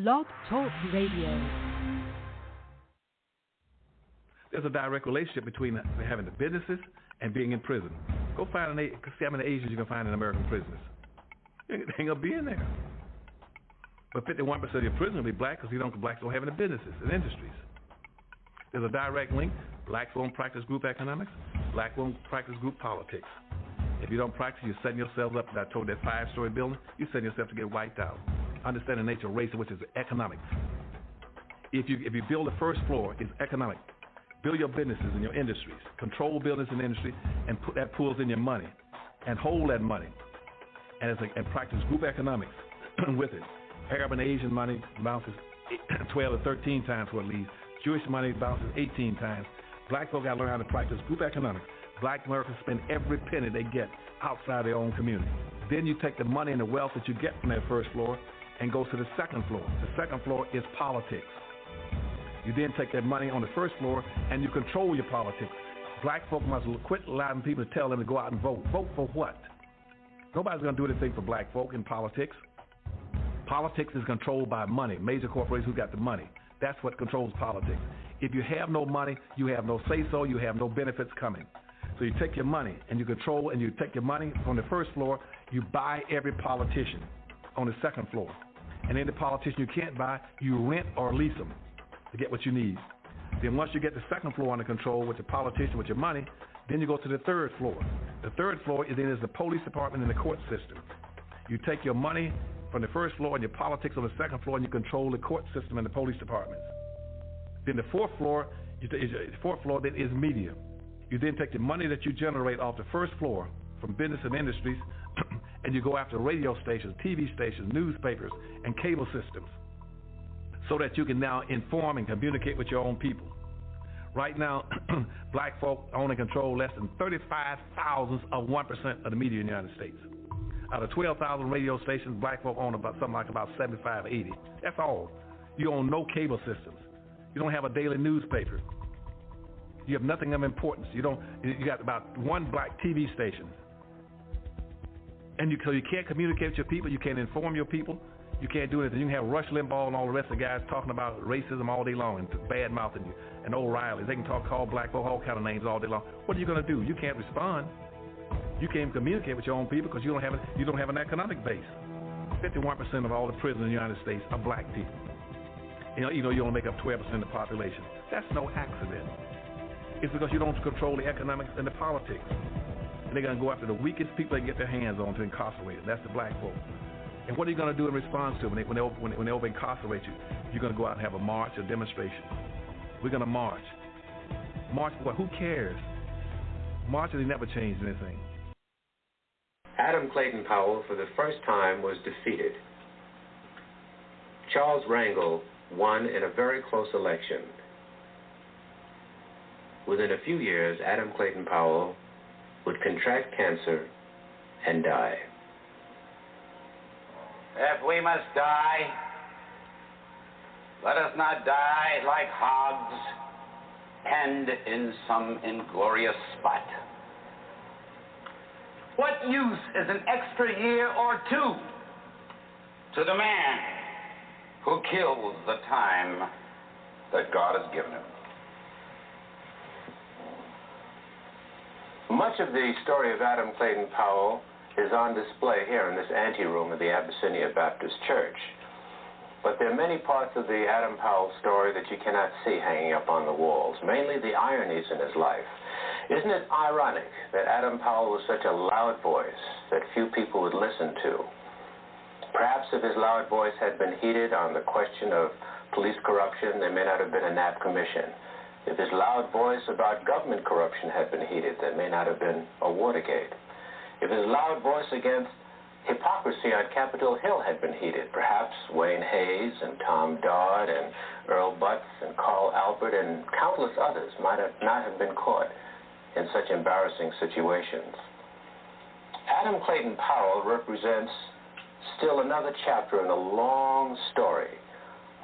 Blog Talk Radio. There's a direct relationship between having the businesses and being in prison. Go find see how many Asians you can find in American prisons. They ain't gonna be in there. But 51% of your prisoners will be black because blacks don't have any businesses and industries. There's a direct link. Blacks won't practice group economics. Blacks won't practice group politics. If you don't practice, you're setting yourself up. I told that 5-story building, you're setting yourself to get wiped out. Understand the nature of race, which is economics. If you build the first floor, it's economic. Build your businesses and your industries. Control business and industry, and put that pulls in your money, and hold that money, and practice group economics with it. Arab and Asian money bounces 12 to 13 times what it leaves. Jewish money bounces 18 times. Black folk got to learn how to practice group economics. Black Americans spend every penny they get outside their own community. Then you take the money and the wealth that you get from that first floor and go to the second floor. The second floor is politics. You then take that money on the first floor and you control your politics. Black folk must quit allowing people to tell them to go out and vote. Vote for what? Nobody's going to do anything for black folk in politics. Politics is controlled by money. Major corporations who got the money. That's what controls politics. If you have no money, you have no say-so, you have no benefits coming. So you take your money and you control, and you take your money on the first floor, you buy every politician on the second floor. And any politician you can't buy, you rent or lease them to get what you need. Then once you get the second floor under control with the politician, with your money, then you go to the third floor. The third floor is the police department and the court system. You take your money from the first floor and your politics on the second floor, and you control the court system and the police departments. Then the fourth floor then is media. You then take the money that you generate off the first floor from business and industries, and you go after radio stations, TV stations, newspapers, and cable systems, so that you can now inform and communicate with your own people. Right now, black folk own and control less than 35 thousandths of 1% of the media in the United States. Out of 12,000 radio stations, black folk own about 75, 80. That's all. You own no cable systems. You don't have a daily newspaper. You have nothing of importance. You got about one black TV station. And so you can't communicate with your people. You can't inform your people. You can't do anything. You can have Rush Limbaugh and all the rest of the guys talking about racism all day long and bad-mouthing you, and O'Reilly. They can call black folk all kind of names all day long. What are you going to do? You can't respond. You can't communicate with your own people because you don't have an economic base. 51% of all the prisoners in the United States are black people. You only make up 12% of the population. That's no accident. It's because you don't control the economics and the politics. And they're going to go after the weakest people they can get their hands on to incarcerate them. That's the black folk. And what are you going to do in response to it when they over-incarcerate you? You're going to go out and have a march, a demonstration. We're going to march. March for what? Who cares? Marching never changed anything. Adam Clayton Powell, for the first time, was defeated. Charles Rangel won in a very close election. Within a few years, Adam Clayton Powell would contract cancer and die. If we must die, let us not die like hogs, penned in some inglorious spot. What use is an extra year or two to the man who kills the time that God has given him? Much of the story of Adam Clayton Powell is on display here in this anteroom of the Abyssinia Baptist Church. But there are many parts of the Adam Powell story that you cannot see hanging up on the walls, mainly the ironies in his life. Isn't it ironic that Adam Powell was such a loud voice that few people would listen to? Perhaps if his loud voice had been heated on the question of police corruption, there may not have been a Knapp Commission. If his loud voice about government corruption had been heated, there may not have been a Watergate. If his loud voice against hypocrisy on Capitol Hill had been heated, perhaps Wayne Hayes and Tom Dodd and Earl Butz and Carl Albert and countless others might not have been caught in such embarrassing situations. Adam Clayton Powell represents still another chapter in a long story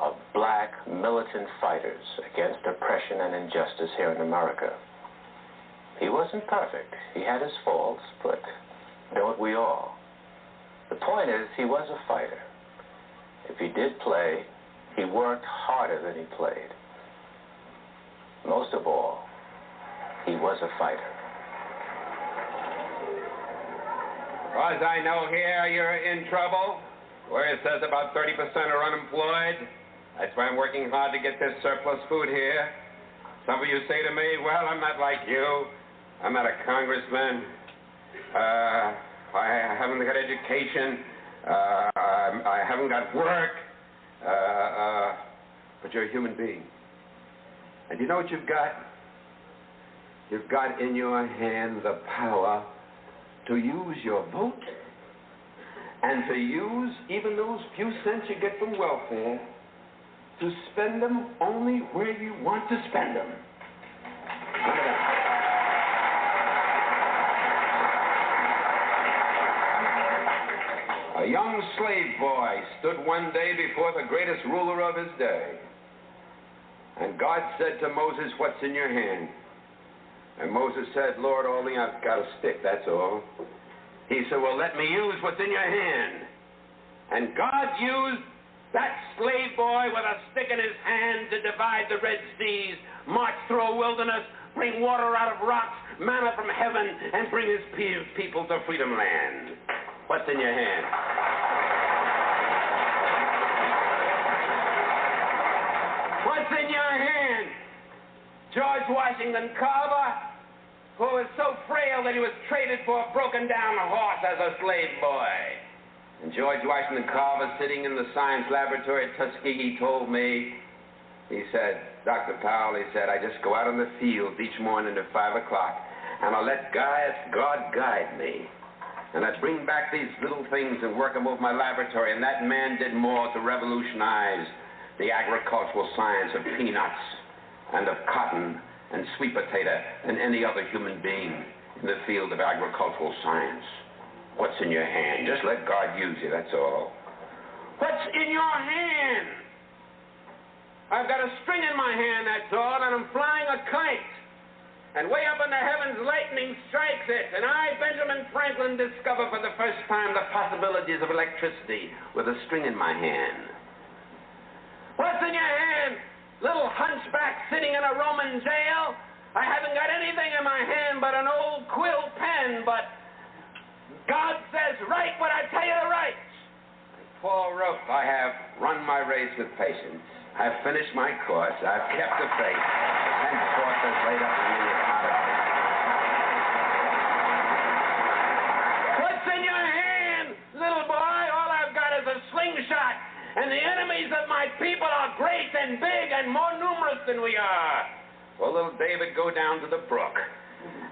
of black militant fighters against oppression and injustice here in America. He wasn't perfect. He had his faults, but don't we all? The point is, he was a fighter. If he did play, He worked harder than he played. Most of all, he was a fighter. As I know here, you're in trouble. Where it says about 30% are unemployed. That's why I'm working hard to get this surplus food here. Some of you say to me, well, I'm not like you. I'm not a congressman. I haven't got education. I haven't got work. But you're a human being. And you know what you've got? You've got in your hand the power to use your vote and to use even those few cents you get from welfare to spend them only where you want to spend them. A young slave boy stood one day before the greatest ruler of his day. And God said to Moses, what's in your hand? And Moses said, Lord, only I've got a stick, that's all. He said, well, let me use what's in your hand. And God used that slave boy with a stick in his hand to divide the Red Seas, march through a wilderness, bring water out of rocks, manna from heaven, and bring his people to Freedom Land. What's in your hand? What's in your hand? George Washington Carver, who was so frail that he was traded for a broken-down horse as a slave boy. And George Washington Carver, sitting in the science laboratory at Tuskegee, told me, he said, Dr. Powell, he said, I just go out in the field each morning at 5 o'clock, and I let God guide me. And I bring back these little things and work them over my laboratory, and that man did more to revolutionize the agricultural science of peanuts and of cotton and sweet potato than any other human being in the field of agricultural science. What's in your hand? Just let God use you, that's all. What's in your hand? I've got a string in my hand, that's all, and I'm flying a kite. And way up in the heavens, lightning strikes it. And I, Benjamin Franklin, discover for the first time the possibilities of electricity with a string in my hand. What's in your hand? Little hunchback sitting in a Roman jail? I haven't got anything in my hand but an old quill pen, but God says, write what I tell you to write. Paul wrote, I have run my race with patience. I've finished my course. I've kept the faith. Henceforth is laid up in me a pot of faith. What's in your hand, little boy? All I've got is a slingshot. And the enemies of my people are great and big and more numerous than we are. Well, little David, go down to the brook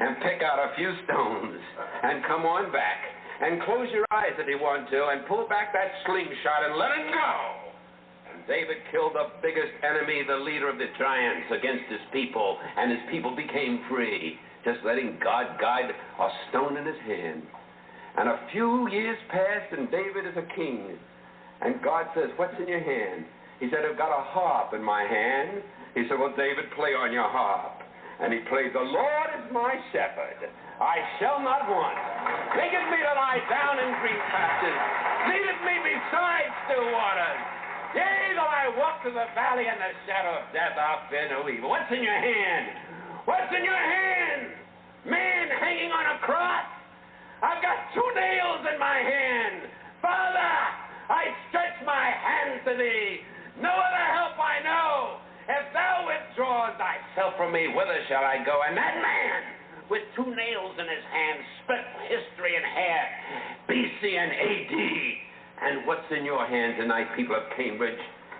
and pick out a few stones and come on back and close your eyes if you want to and pull back that slingshot and let it go. And David killed the biggest enemy, the leader of the giants, against his people, and his people became free, just letting God guide a stone in his hand. And a few years passed, and David is a king. And God says, what's in your hand? He said, I've got a harp in my hand. He said, well, David, play on your harp. And he played, the Lord is my shepherd. I shall not want. Maketh me to lie down in green pastures. Leadeth me beside still waters. Yea, though I walk through the valley in the shadow of death, I'll fear no evil. What's in your hand? What's in your hand? Man hanging on a cross? I've got 2 nails in my hand. Father, I stretch my hands to thee. No other help I know. If thou withdraws thyself from me, whither shall I go? And that man, with 2 nails in his hand, split history in half, BC and AD. And what's in your hand tonight, people of Cambridge?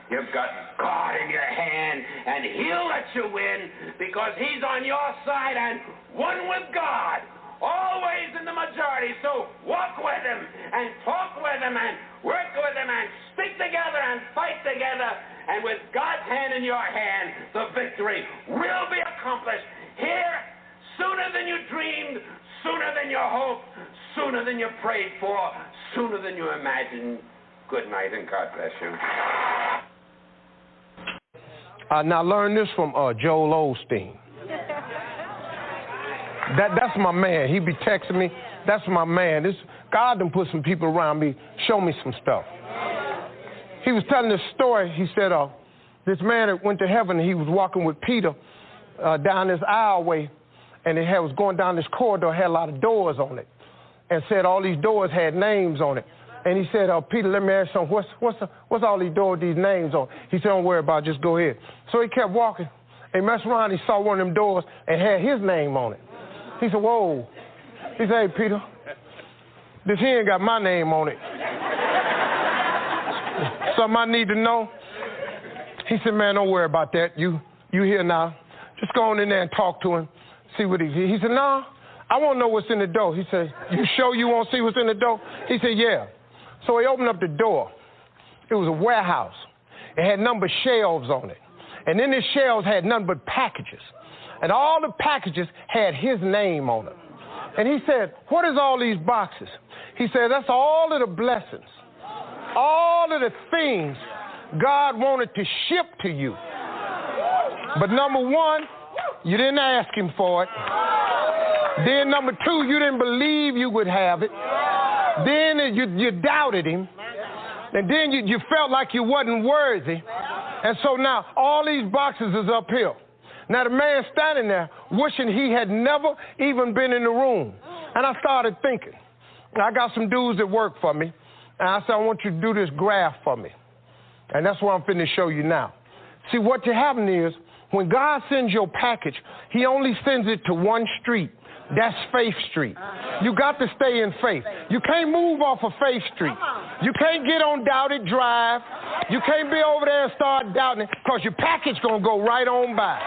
You've got God in your hand, and he'll let you win because he's on your side and one with God. Always in the majority, so walk with him and talk with him and work with him and stick together and fight together, and with God's hand in your hand, the victory will be accomplished here sooner than you dreamed, sooner than you hoped, sooner than you prayed for, sooner than you imagined. Good night and God bless you. Now learn this from Joel Osteen. That's my man. He be texting me. That's my man. God done put some people around me. Show me some stuff. He was telling this story. He said, this man that went to heaven, he was walking with Peter down this aisleway, and it was going down this corridor, had a lot of doors on it, and said all these doors had names on it. And he said, Peter, let me ask you something. What's all these doors, these names on? He said, don't worry about it, just go ahead. So he kept walking. And he messed around, he saw one of them doors and had his name on it. He said, whoa. He said, hey, Peter, this here ain't got my name on it. Something I need to know? He said, man, don't worry about that. You here now. Just go on in there and talk to him, see what he said, no, I want to know what's in the door. He said, you sure you want to see what's in the door? He said, yeah. So he opened up the door. It was a warehouse. It had nothing but shelves on it. And then the shelves had nothing but packages. And all the packages had his name on them. And he said, what is all these boxes? He said, that's all of the blessings, all of the things God wanted to ship to you. But number one, you didn't ask him for it. Then number two, you didn't believe you would have it. Then you doubted him. And then you felt like you wasn't worthy. And so now all these boxes is uphill. Now the man standing there wishing he had never even been in the room. And I started thinking, I got some dudes that work for me. And I said, I want you to do this graph for me. And that's what I'm finna show you now. See, what happened is, when God sends your package, he only sends it to one street. That's Faith Street. You got to stay in faith. You can't move off of Faith Street. You can't get on Doubted Drive. You can't be over there and start doubting it, because your package going to go right on by.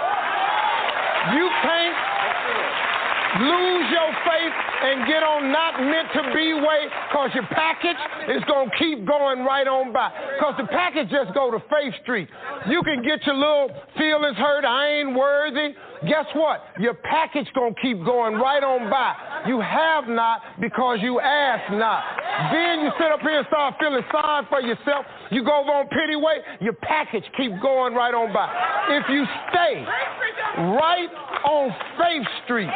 You can't lose your faith and get on Not Meant to Be way, because your package is going to keep going right on by. Because the package just go to Faith Street. You can get your little feelings hurt, I ain't worthy. Guess what? Your package going to keep going right on by. You have not because you ask not. Then you sit up here and start feeling sorry for yourself. You go over on pity way, your package keep going right on by. If you stay right on Faith Street,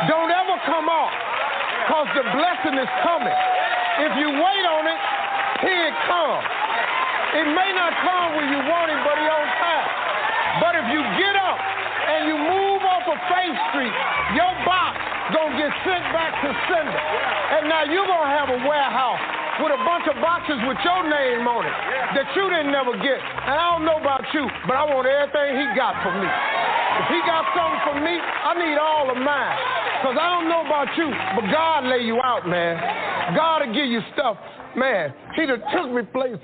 don't ever come off, because the blessing is coming. If you wait on it, here it comes. It may not come when you want it, but it's on time. But if you get up and you move off of Faith Street, your box gonna get sent back to sender. And now you're gonna have a warehouse with a bunch of boxes with your name on it that you didn't never get. And I don't know about you, but I want everything he got for me. If he got something for me, I need all of mine. Because I don't know about you, but God lay you out, man. God will give you stuff. Man, he done took me places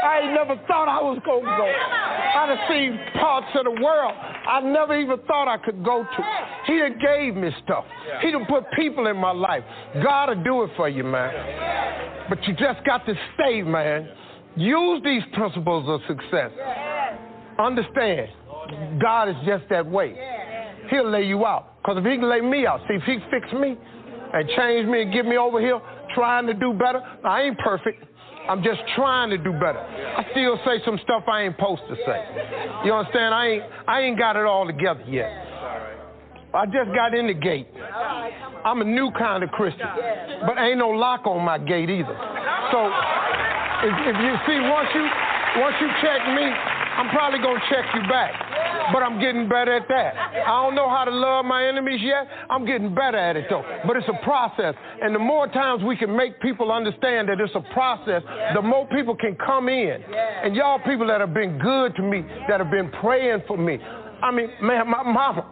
I ain't never thought I was going to go. I done seen parts of the world I never even thought I could go to. He done gave me stuff. He done put people in my life. God will do it for you, man. But you just got to stay, man. Use these principles of success. Understand, God is just that way. He'll lay you out. Because if he can lay me out, see, if he fix me and change me and get me over here trying to do better, I ain't perfect. I'm just trying to do better. I still say some stuff I ain't supposed to say. You understand? I ain't got it all together yet. I just got in the gate. I'm a new kind of Christian, but ain't no lock on my gate either. So if you see, once you check me, I'm probably gonna check you back. But I'm getting better at that. I don't know how to love my enemies yet. I'm getting better at it, though. But it's a process. And the more times we can make people understand that it's a process, the more people can come in. And y'all people that have been good to me, that have been praying for me. I mean, man, my mama,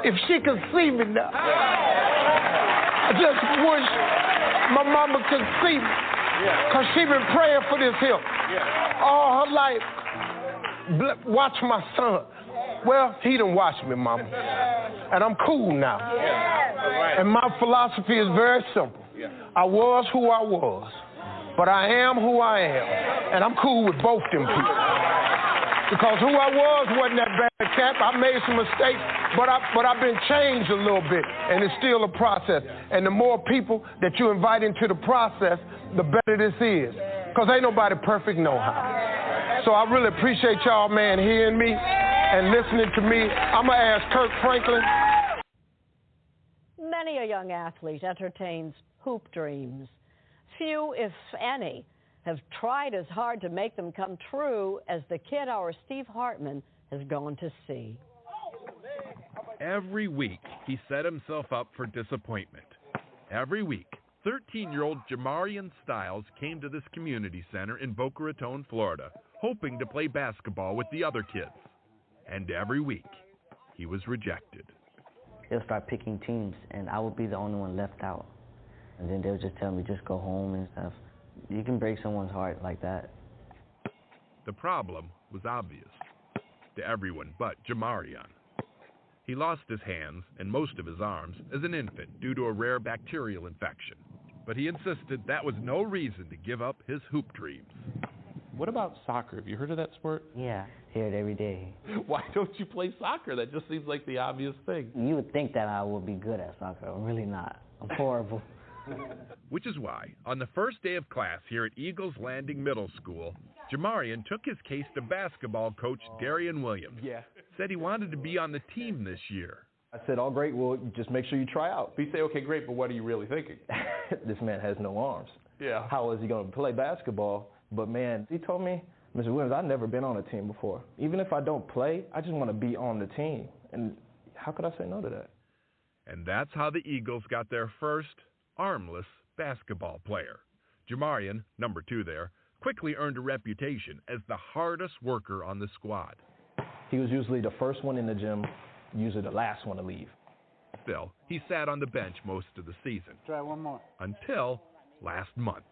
if she could see me now, I just wish my mama could see me. Because she been praying for this here all her life. Watch my son. Well, he done watched me, mama. And I'm cool now. And my philosophy is very simple. I was who I was, but I am who I am. And I'm cool with both them people. Because who I was wasn't that bad cat. I made some mistakes, but I've been changed a little bit, and it's still a process. And the more people that you invite into the process, the better this is. Because ain't nobody perfect no how. So I really appreciate y'all, man, hearing me and listening to me. I'm going to ask Kirk Franklin. Many a young athlete entertains hoop dreams. Few, if any, have tried as hard to make them come true as the kid our Steve Hartman has gone to see. Every week, he set himself up for disappointment. Every week, 13-year-old Jamarian Styles came to this community center in Boca Raton, Florida, hoping to play basketball with the other kids. And every week, he was rejected. They'll start picking teams, and I would be the only one left out. And then they'll just tell me, just go home and stuff. You can break someone's heart like that. The problem was obvious to everyone but Jamarian. He lost his hands and most of his arms as an infant due to a rare bacterial infection. But he insisted that was no reason to give up his hoop dreams. What about soccer? Have you heard of that sport? Yeah, hear it every day. Why don't you play soccer? That just seems like the obvious thing. You would think that I would be good at soccer. I'm really not. I'm horrible. Which is why, on the first day of class here at Eagles Landing Middle School, Jamarian took his case to basketball coach Darian Williams. Said he wanted to be on the team this year. I said, all great, well, just make sure you try out. You say, okay, great, but what are you really thinking? This man has no arms. Yeah. How is he going to play basketball? But, man, he told me, Mr. Williams, I've never been on a team before. Even if I don't play, I just want to be on the team. And how could I say no to that? And that's how the Eagles got their first armless basketball player. Jamarian, number 2 there, quickly earned a reputation as the hardest worker on the squad. He was usually the first one in the gym, usually the last one to leave. Still, he sat on the bench most of the season. Try one more. Until last month.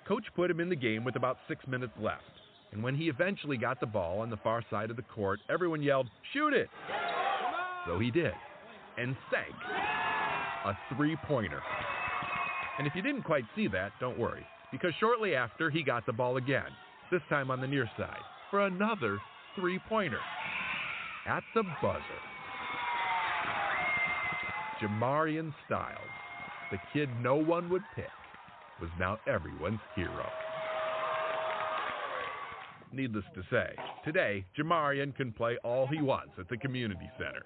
Coach put him in the game with about 6 minutes left. And when he eventually got the ball on the far side of the court, everyone yelled, "Shoot it!" So he did, and sank a three-pointer. And if you didn't quite see that, don't worry, because shortly after, he got the ball again, this time on the near side, for another three-pointer at the buzzer. Jamarian Styles, the kid no one would pick, was now everyone's hero. Needless to say, today, Jamarian can play all he wants at the community center.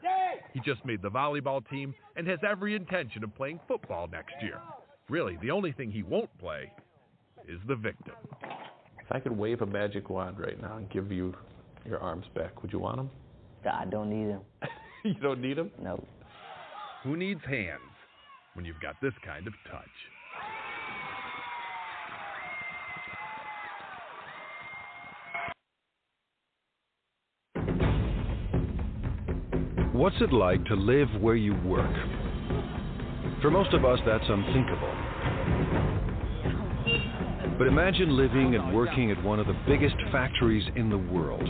He just made the volleyball team and has every intention of playing football next year. Really, the only thing he won't play is the victim. If I could wave a magic wand right now and give you your arms back, would you want them? I don't need them. You don't need them? No. Who needs hands when you've got this kind of touch? What's it like to live where you work? For most of us, that's unthinkable. But imagine living and working at one of the biggest factories in the world.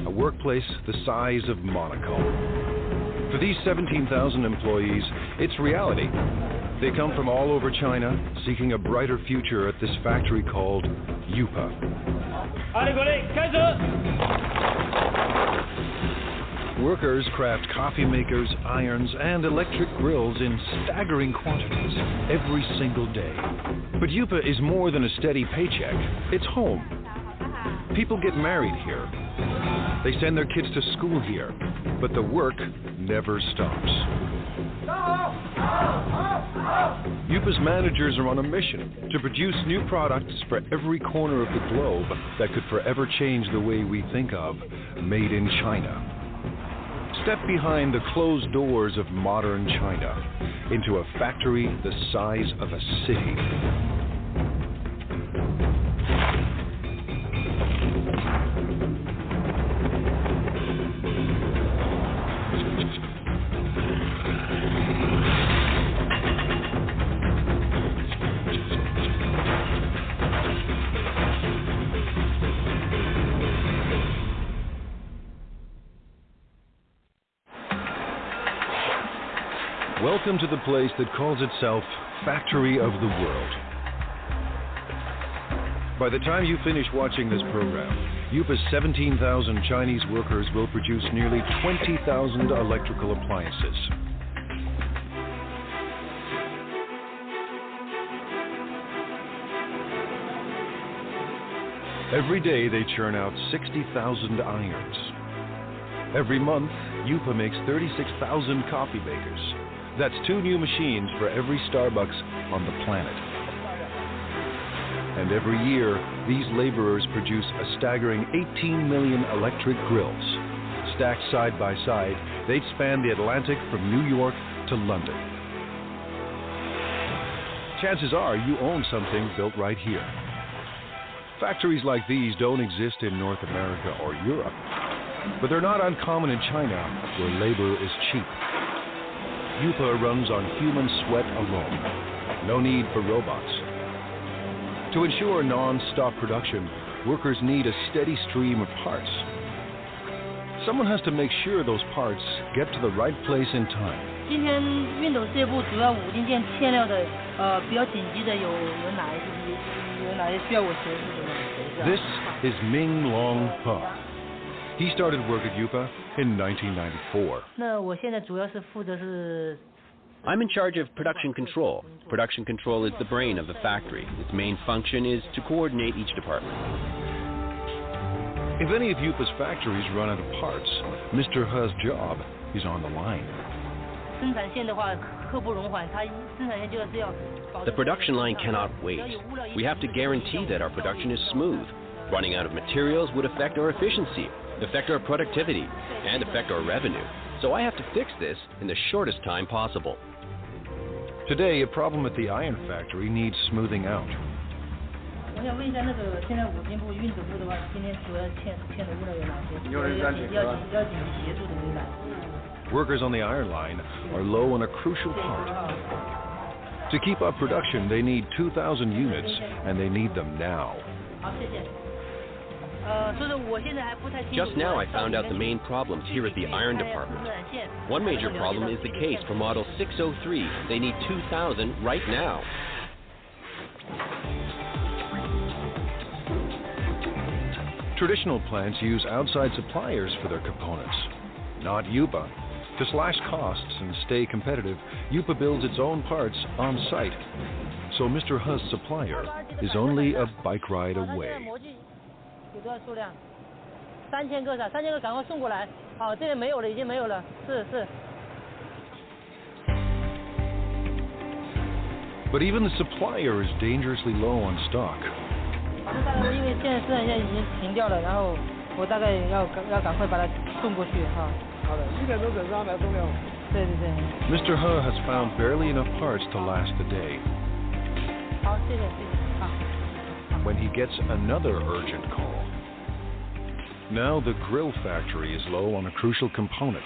A workplace the size of Monaco. For these 17,000 employees, it's reality. They come from all over China, seeking a brighter future at this factory called Yupa. Workers craft coffee makers, irons, and electric grills in staggering quantities every single day. But Yupa is more than a steady paycheck. It's home. People get married here. They send their kids to school here. But the work never stops. Yupa's managers are on a mission to produce new products for every corner of the globe that could forever change the way we think of made in China. Step behind the closed doors of modern China into a factory the size of a city. Welcome to the place that calls itself Factory of the World. By the time you finish watching this program, Yupa's 17,000 Chinese workers will produce nearly 20,000 electrical appliances. Every day they churn out 60,000 irons. Every month, Yupa makes 36,000 coffee makers, That's 2 new machines for every Starbucks on the planet. And every year, these laborers produce a staggering 18 million electric grills. Stacked side by side, they'd span the Atlantic from New York to London. Chances are you own something built right here. Factories like these don't exist in North America or Europe, but they're not uncommon in China, where labor is cheap. Yupa runs on human sweat alone. No need for robots. To ensure non-stop production, workers need a steady stream of parts. Someone has to make sure those parts get to the right place in time. 今天熨斗事业部主要5零件欠料的，比较紧急的有哪一些？有哪些需要我协助的吗？ This is Ming Long Pa. He started work at Yupa in 1994. 那我现在主要是负责是。 I'm in charge of production control. Production control is the brain of the factory. Its main function is to coordinate each department. If any of Yupa's factories run out of parts, Mr. He's job is on the line. The production line cannot wait. We have to guarantee that our production is smooth. Running out of materials would affect our efficiency, affect our productivity, and affect our revenue. So I have to fix this in the shortest time possible. Today, a problem at the iron factory needs smoothing out. Workers on the iron line are low on a crucial part. To keep up production, they need 2,000 units, and they need them now. Just now I found out the main problems here at the iron department. One major problem is the case for model 603. They need 2,000 right now. Traditional plants use outside suppliers for their components, not Yupa. To slash costs and stay competitive, Yupa builds its own parts on site. So Mr. He's supplier is only a bike ride away. 有多少数量？3000个，3000个赶快送过来。好，这里没有了，已经没有了。是。 But even the supplier is dangerously low on stock. 因为现在生产线已经停掉了，然后我大概要赶快把它送过去哈。好的，7点钟准时安排送料。对。Mr. He has found barely enough parts to last the day. 好，谢谢。好。 When he gets another urgent call. Now the grill factory is low on a crucial component.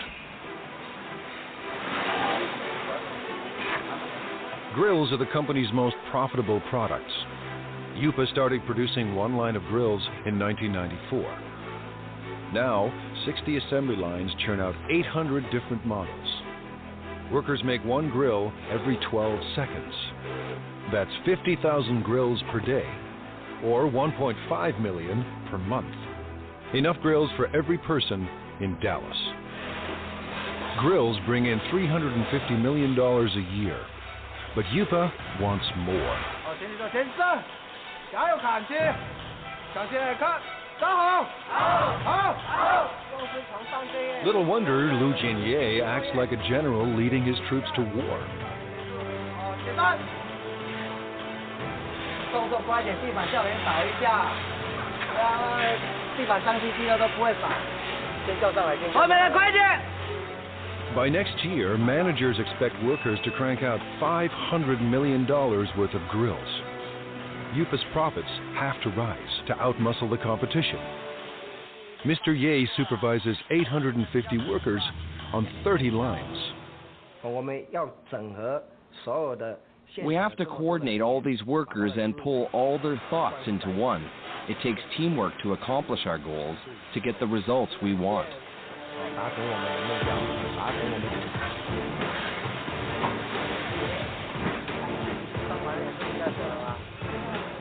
Grills are the company's most profitable products. Yupa started producing one line of grills in 1994. Now, 60 assembly lines churn out 800 different models. Workers make one grill every 12 seconds. That's 50,000 grills per day, or 1.5 million per month. Enough grills for every person in Dallas. Grills bring in $350 million a year, but Yupa wants more. Little wonder Lu Jinye acts like a general leading his troops to war. 动作快点，地板叫人扫一下，地板脏兮兮的都不会扫，先叫上来，先。后面人快点！ By next year, managers expect workers to crank out $500 million worth of grills. Yupa's profits have to rise to outmuscle the competition. Mr. Ye supervises 850 workers on 30 lines. 我们要整合所有的。 We have to coordinate all these workers and pull all their thoughts into one. It takes teamwork to accomplish our goals, to get the results we want.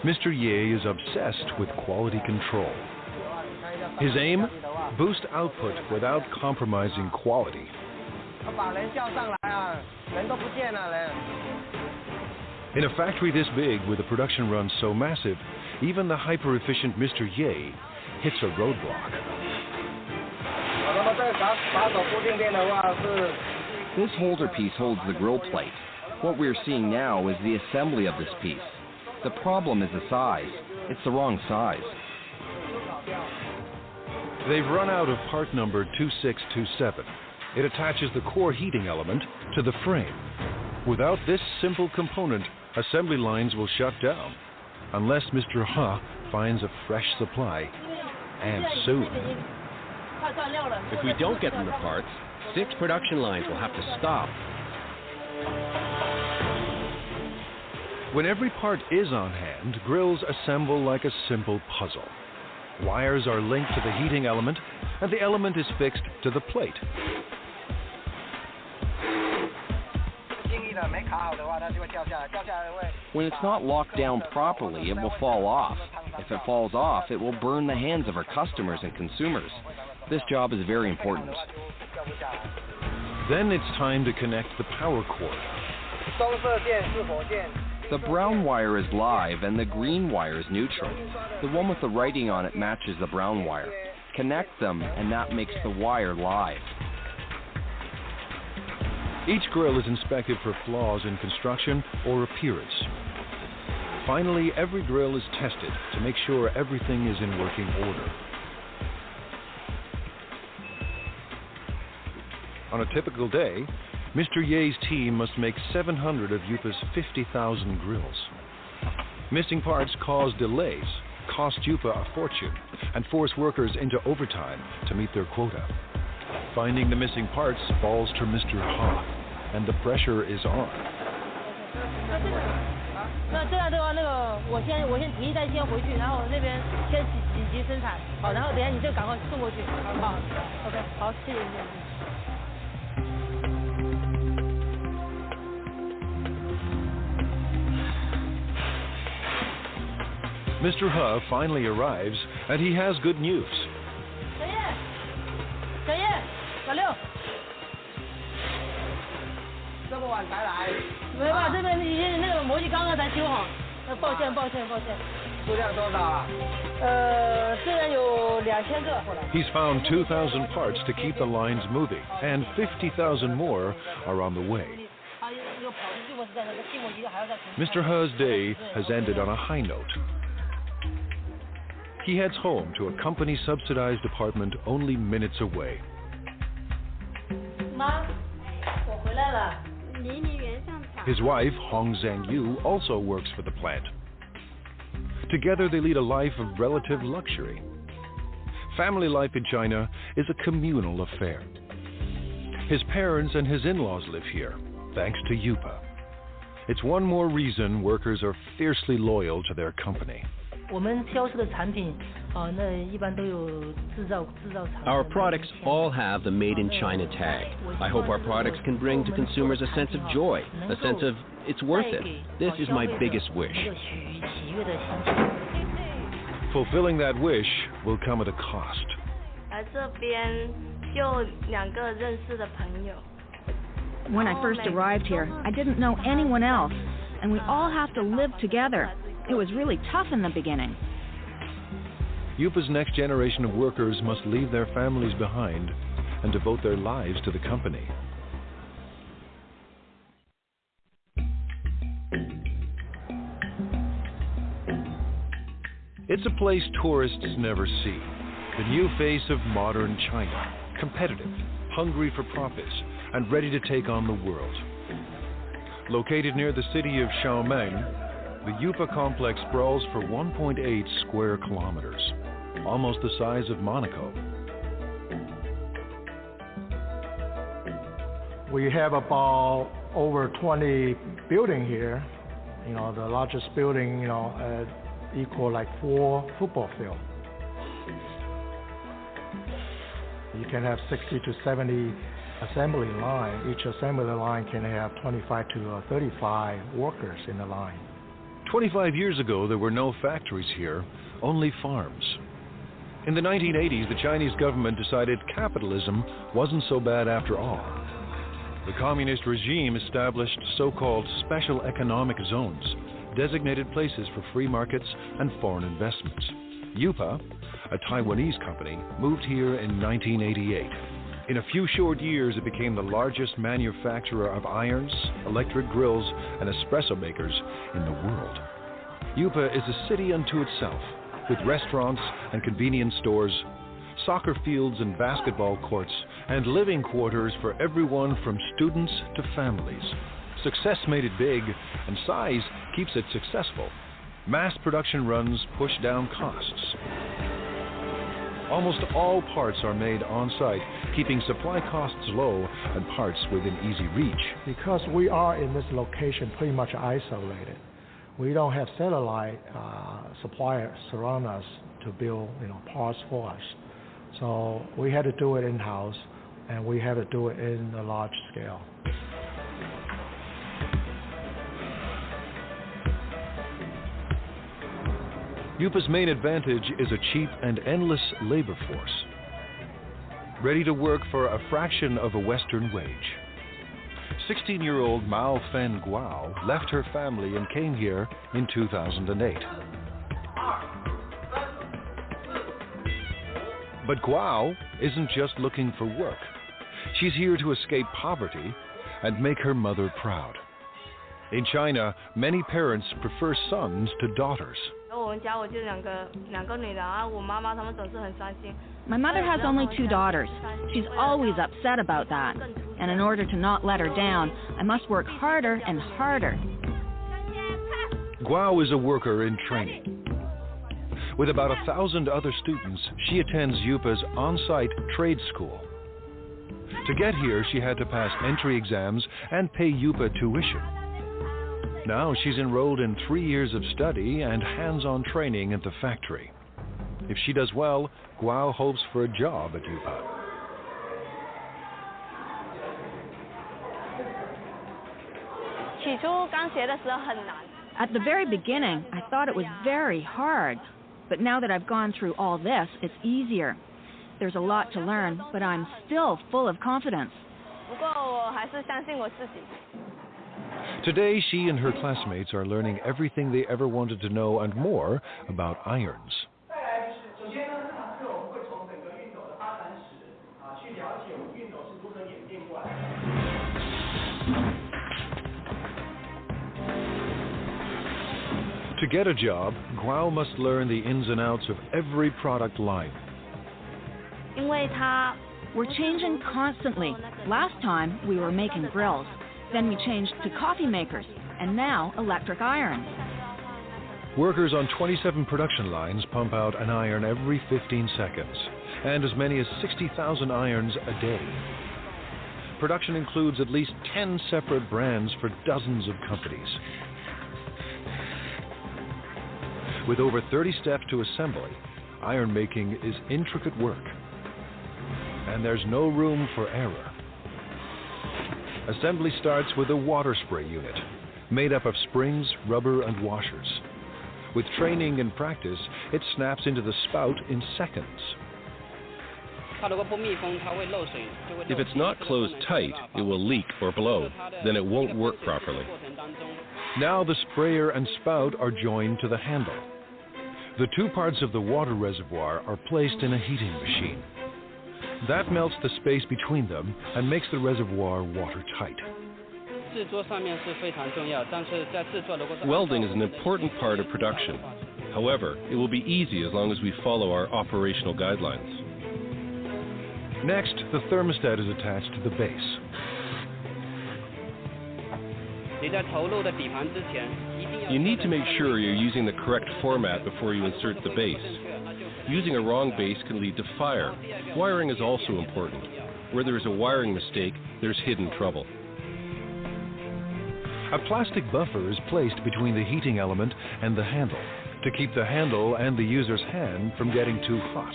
Mr. Ye is obsessed with quality control. His aim? Boost output without compromising quality. In a factory this big, with a production run so massive, even the hyper-efficient Mr. Ye hits a roadblock. This holder piece holds the grill plate. What we're seeing now is the assembly of this piece. The problem is the size. It's the wrong size. They've run out of part number 2627. It attaches the core heating element to the frame. Without this simple component, assembly lines will shut down, unless Mr. He finds a fresh supply, and soon. If we don't get them the parts, 6 production lines will have to stop. When every part is on hand, grills assemble like a simple puzzle. Wires are linked to the heating element, and the element is fixed to the plate. When it's not locked down properly, it will fall off. If it falls off, it will burn the hands of our customers and consumers. This job is very important. Then it's time to connect the power cord. The brown wire is live and the green wire is neutral. The one with the writing on it matches the brown wire. Connect them and that makes the wire live. Each grill is inspected for flaws in construction or appearance. Finally, every grill is tested to make sure everything is in working order. On a typical day, Mr. Ye's team must make 700 of Yupa's 50,000 grills. Missing parts cause delays, cost Yupa a fortune, and force workers into overtime to meet their quota. Finding the missing parts falls to Mr. He, and the pressure is on. 那这样的话，我先提一单先回去，然后那边先紧急生产，好，然后等下你就赶快送过去，好 ，OK， 好，谢谢你。 Mr. He finally arrives, and he has good news. 小叶，老六，这么晚才来？没办法，这边已经那个模具刚刚才修好，抱歉。数量多少啊？这边有2000个。He's found 2,000 parts to keep the lines moving, and 50,000 more are on the way. Mr. He's day has ended on a high note. He heads home to a company-subsidized apartment only minutes away. 妈，我回来了。 His wife, Hong Zhangyu, also works for the plant. Together, they lead a life of relative luxury. Family life in China is a communal affair. His parents and his in-laws live here, thanks to Yupa. It's one more reason workers are fiercely loyal to their company. 我们销售的产品，那一般都有制造厂。Our products all have the Made in China tag. I hope our products can bring to consumers a sense of joy, a sense of it's worth it. This is my biggest wish. Fulfilling that wish will come at a cost. 来这边就2个认识的朋友。 When I first arrived here, I didn't know anyone else, and we all have to live together. It was really tough in the beginning. Yupa's next generation of workers must leave their families behind and devote their lives to the company. It's a place tourists never see. The new face of modern China, competitive, hungry for profits, and ready to take on the world. Located near the city of Xiaomeng, the Yupa complex sprawls for 1.8 square kilometers, almost the size of Monaco. We have about over 20 buildings here. You know, the largest building, equal like 4 football fields. You can have 60 to 70 assembly line. Each assembly line can have 25 to 35 workers in the line. 25 years ago, there were no factories here, only farms. In the 1980s, the Chinese government decided capitalism wasn't so bad after all. The communist regime established so-called special economic zones, designated places for free markets and foreign investments. Yupa, a Taiwanese company, moved here in 1988. In a few short years, it became the largest manufacturer of irons, electric grills, and espresso makers in the world. Yupa is a city unto itself, with restaurants and convenience stores, soccer fields and basketball courts, and living quarters for everyone from students to families. Success made it big, and size keeps it successful. Mass production runs push down costs. Almost all parts are made on-site, keeping supply costs low and parts within easy reach. Because we are in this location pretty much isolated, we don't have satellite suppliers surround us to build parts for us. So we had to do it in-house, and we had to do it in a large scale. Yupa's main advantage is a cheap and endless labor force, ready to work for a fraction of a Western wage. 16-year-old Mao Fen Guo left her family and came here in 2008. But Guo isn't just looking for work. She's here to escape poverty and make her mother proud. In China, many parents prefer sons to daughters. My mother has only 2 daughters. She's always upset about that. And in order to not let her down, I must work harder and harder. Guo is a worker in training. With about 1,000 other students, she attends Yupa's on-site trade school. To get here, she had to pass entry exams and pay Yupa tuition. Now she's enrolled in 3 years of study and hands-on training at the factory. If she does well, Guo hopes for a job at Yupa. At the very beginning, I thought it was very hard. But now that I've gone through all this, it's easier. There's a lot to learn, but I'm still full of confidence. Today, she and her classmates are learning everything they ever wanted to know and more about irons. To get a job, Guo must learn the ins and outs of every product line. We're changing constantly. Last time, we were making grills. Then we changed to coffee makers, and now electric irons. Workers on 27 production lines pump out an iron every 15 seconds, and as many as 60,000 irons a day. Production includes at least 10 separate brands for dozens of companies. With over 30 steps to assembly, iron making is intricate work, and there's no room for error. Assembly starts with a water spray unit, made up of springs, rubber, and washers. With training and practice, it snaps into the spout in seconds. If it's not closed tight, it will leak or blow. Then it won't work properly. Now the sprayer and spout are joined to the handle. The 2 parts of the water reservoir are placed in a heating machine. That melts the space between them and makes the reservoir watertight. Welding is an important part of production. However, it will be easy as long as we follow our operational guidelines. Next, the thermostat is attached to the base. You need to make sure you're using the correct format before you insert the base. Using a wrong base can lead to fire. Wiring is also important. Where there is a wiring mistake, there's hidden trouble. A plastic buffer is placed between the heating element and the handle to keep the handle and the user's hand from getting too hot.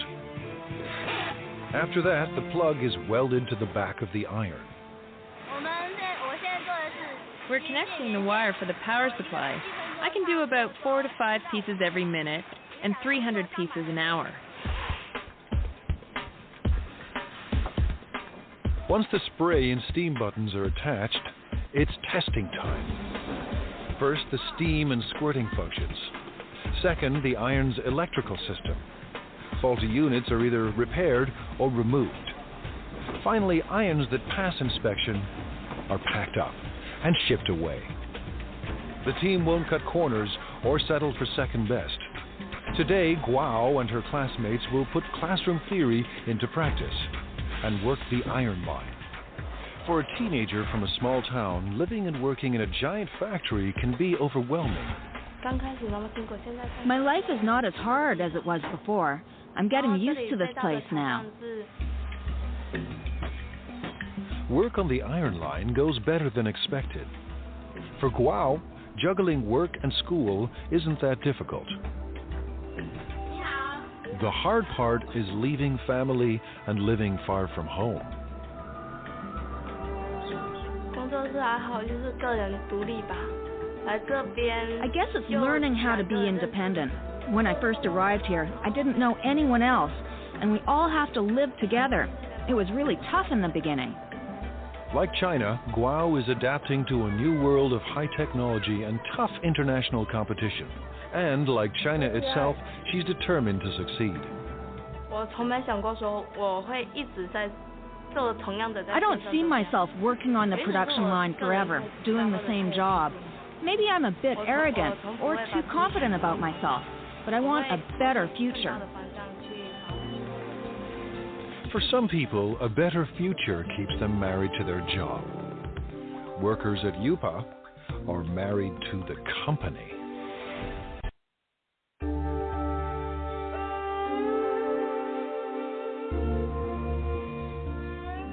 After that, the plug is welded to the back of the iron. We're connecting the wire for the power supply. I can do about 4 to 5 pieces every minute and 300 pieces an hour. Once the spray and steam buttons are attached, it's testing time. First, the steam and squirting functions. Second, the iron's electrical system. Faulty units are either repaired or removed. Finally, irons that pass inspection are packed up and shipped away. The team won't cut corners or settle for second best. Today, Guo and her classmates will put classroom theory into practice and work the iron line. For a teenager from a small town, living and working in a giant factory can be overwhelming. My life is not as hard as it was before. I'm getting used to this place now. Work on the iron line goes better than expected. For Guo, juggling work and school isn't that difficult. The hard part is leaving family and living far from home. I guess it's learning how to be independent. When I first arrived here, I didn't know anyone else, and we all have to live together. It was really tough in the beginning. Like China, Guo is adapting to a new world of high technology and tough international competition. And like China itself, she's determined to succeed. I don't see myself working on the production line forever, doing the same job. Maybe I'm a bit arrogant or too confident about myself, but I want a better future. For some people, a better future keeps them married to their job. Workers at Yupa are married to the company.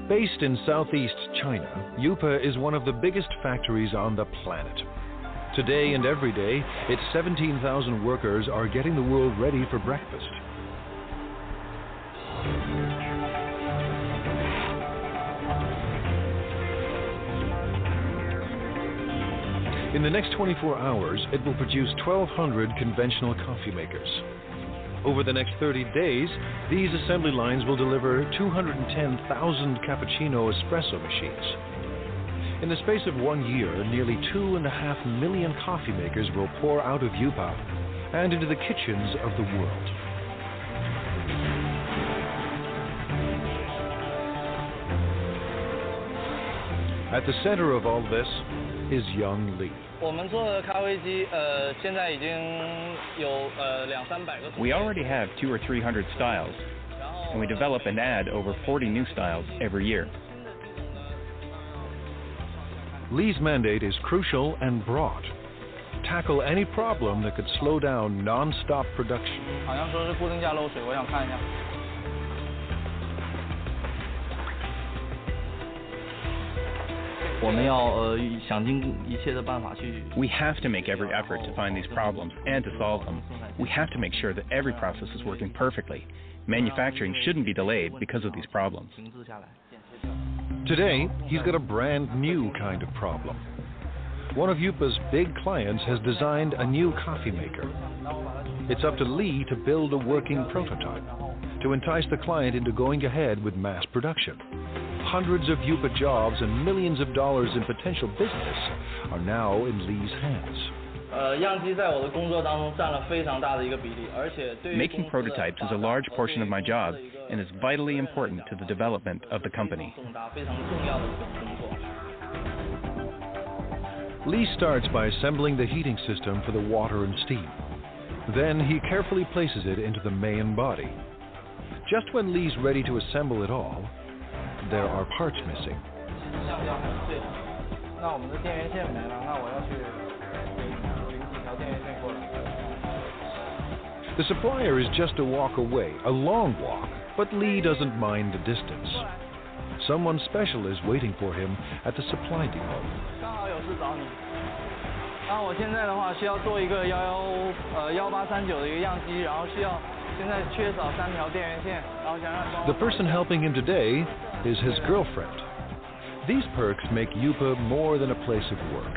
Based in southeast China, Yupa is one of the biggest factories on the planet. Today and every day, its 17,000 workers are getting the world ready for breakfast. In the next 24 hours, it will produce 1,200 conventional coffee makers. Over the next 30 days, these assembly lines will deliver 210,000 cappuccino espresso machines. In the space of 1 year, nearly 2.5 million coffee makers will pour out of Yupa and into the kitchens of the world. At the center of all this is Young Li. We already have 200 or 300 styles, and we develop and add over 40 new styles every year. Li's mandate is crucial and broad. Tackle any problem that could slow down non-stop production. We have to make every effort to find these problems and to solve them. We have to make sure that every process is working perfectly. Manufacturing shouldn't be delayed because of these problems. Today, he's got a brand new kind of problem. One of Yupa's big clients has designed a new coffee maker. It's up to Li to build a working prototype to entice the client into going ahead with mass production. Hundreds of Yupa jobs and millions of dollars in potential business are now in Li's hands. Making prototypes is a large portion of my job and is vitally important to the development of the company. Li starts by assembling the heating system for the water and steam. Then he carefully places it into the main body. Just when Li's ready to assemble it all, there are parts missing. The supplier is just a walk away, a long walk, but Li doesn't mind the distance. Someone special is waiting for him at the supply depot. The person helping him today is his girlfriend. These perks make Yupa more than a place of work.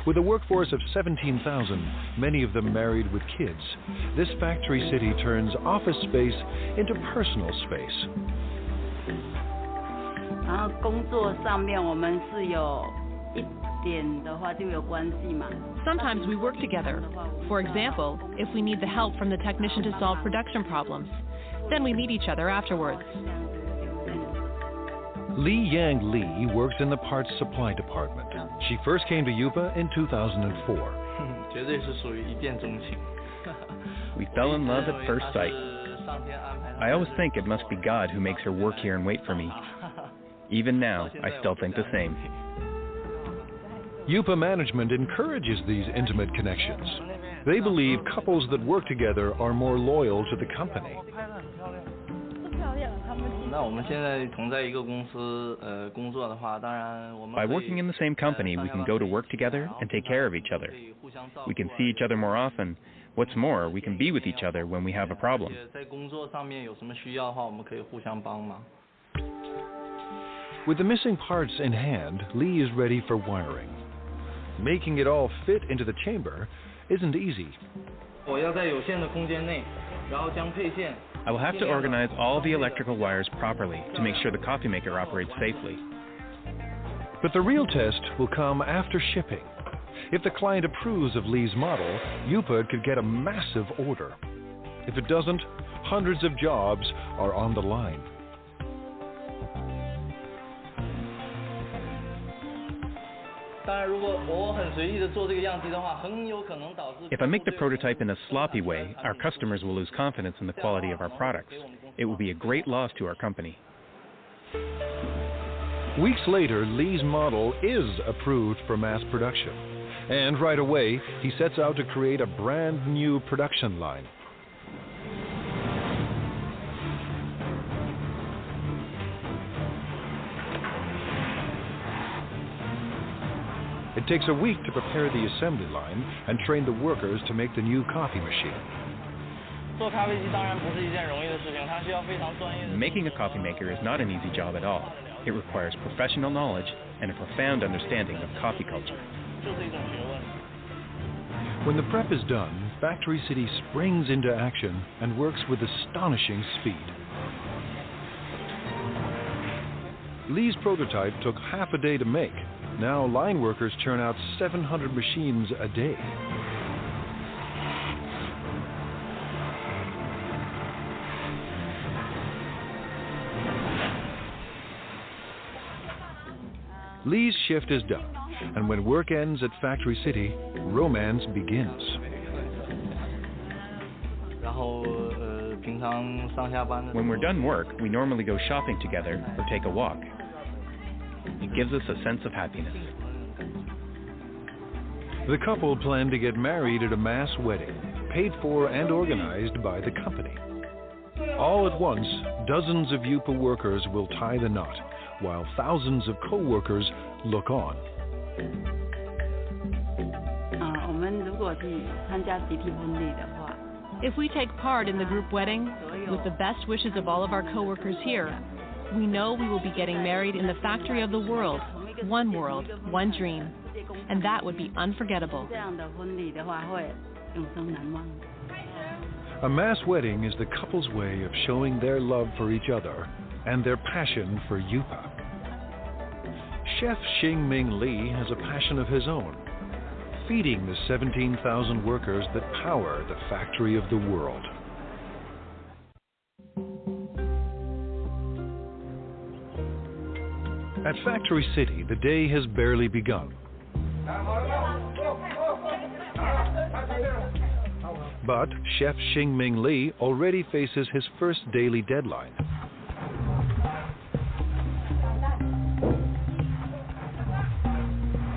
With a workforce of 17,000, many of them married with kids, this factory city turns office space into personal space. Sometimes we work together. For example, if we need the help from the technician to solve production problems, then we meet each other afterwards. Li Yang Li works in the parts supply department. She first came to Yupa in 2004. We fell in love at first sight. I always think it must be God who makes her work here and wait for me. Even now, I still think the same. Yupa management encourages these intimate connections. They believe couples that work together are more loyal to the company. By working in the same company, we can go to work together and take care of each other. We can see each other more often. What's more, we can be with each other when we have a problem. With the missing parts in hand, Li is ready for wiring. Making it all fit into the chamber isn't easy. I will have to organize all the electrical wires properly to make sure the coffee maker operates safely. But the real test will come after shipping. If the client approves of Li's model, Yupa could get a massive order. If it doesn't, hundreds of jobs are on the line. If I make the prototype in a sloppy way, our customers will lose confidence in the quality of our products. It will be a great loss to our company. Weeks later, Li's model is approved for mass production. And right away, he sets out to create a brand new production line. It takes a week to prepare the assembly line and train the workers to make the new coffee machine. Making a coffee maker is not an easy job at all. It requires professional knowledge and a profound understanding of coffee culture. When the prep is done, Factory City springs into action and works with astonishing speed. Li's prototype took half a day to make. Now line workers churn out 700 machines a day. Li's shift is done, and when work ends at Factory City, romance begins. When we're done work, we normally go shopping together or take a walk. It gives us a sense of happiness. The couple plan to get married at a mass wedding, paid for and organized by the company. All at once, dozens of Yupa workers will tie the knot, while thousands of co-workers look on. If we take part in the group wedding, with the best wishes of all of our co-workers here, we know we will be getting married in the factory of the world, one dream, and that would be unforgettable. A mass wedding is the couple's way of showing their love for each other and their passion for Yupa. Chef Xingming Li has a passion of his own, feeding the 17,000 workers that power the factory of the world. At Factory City, the day has barely begun. But Chef Xingming Li already faces his first daily deadline.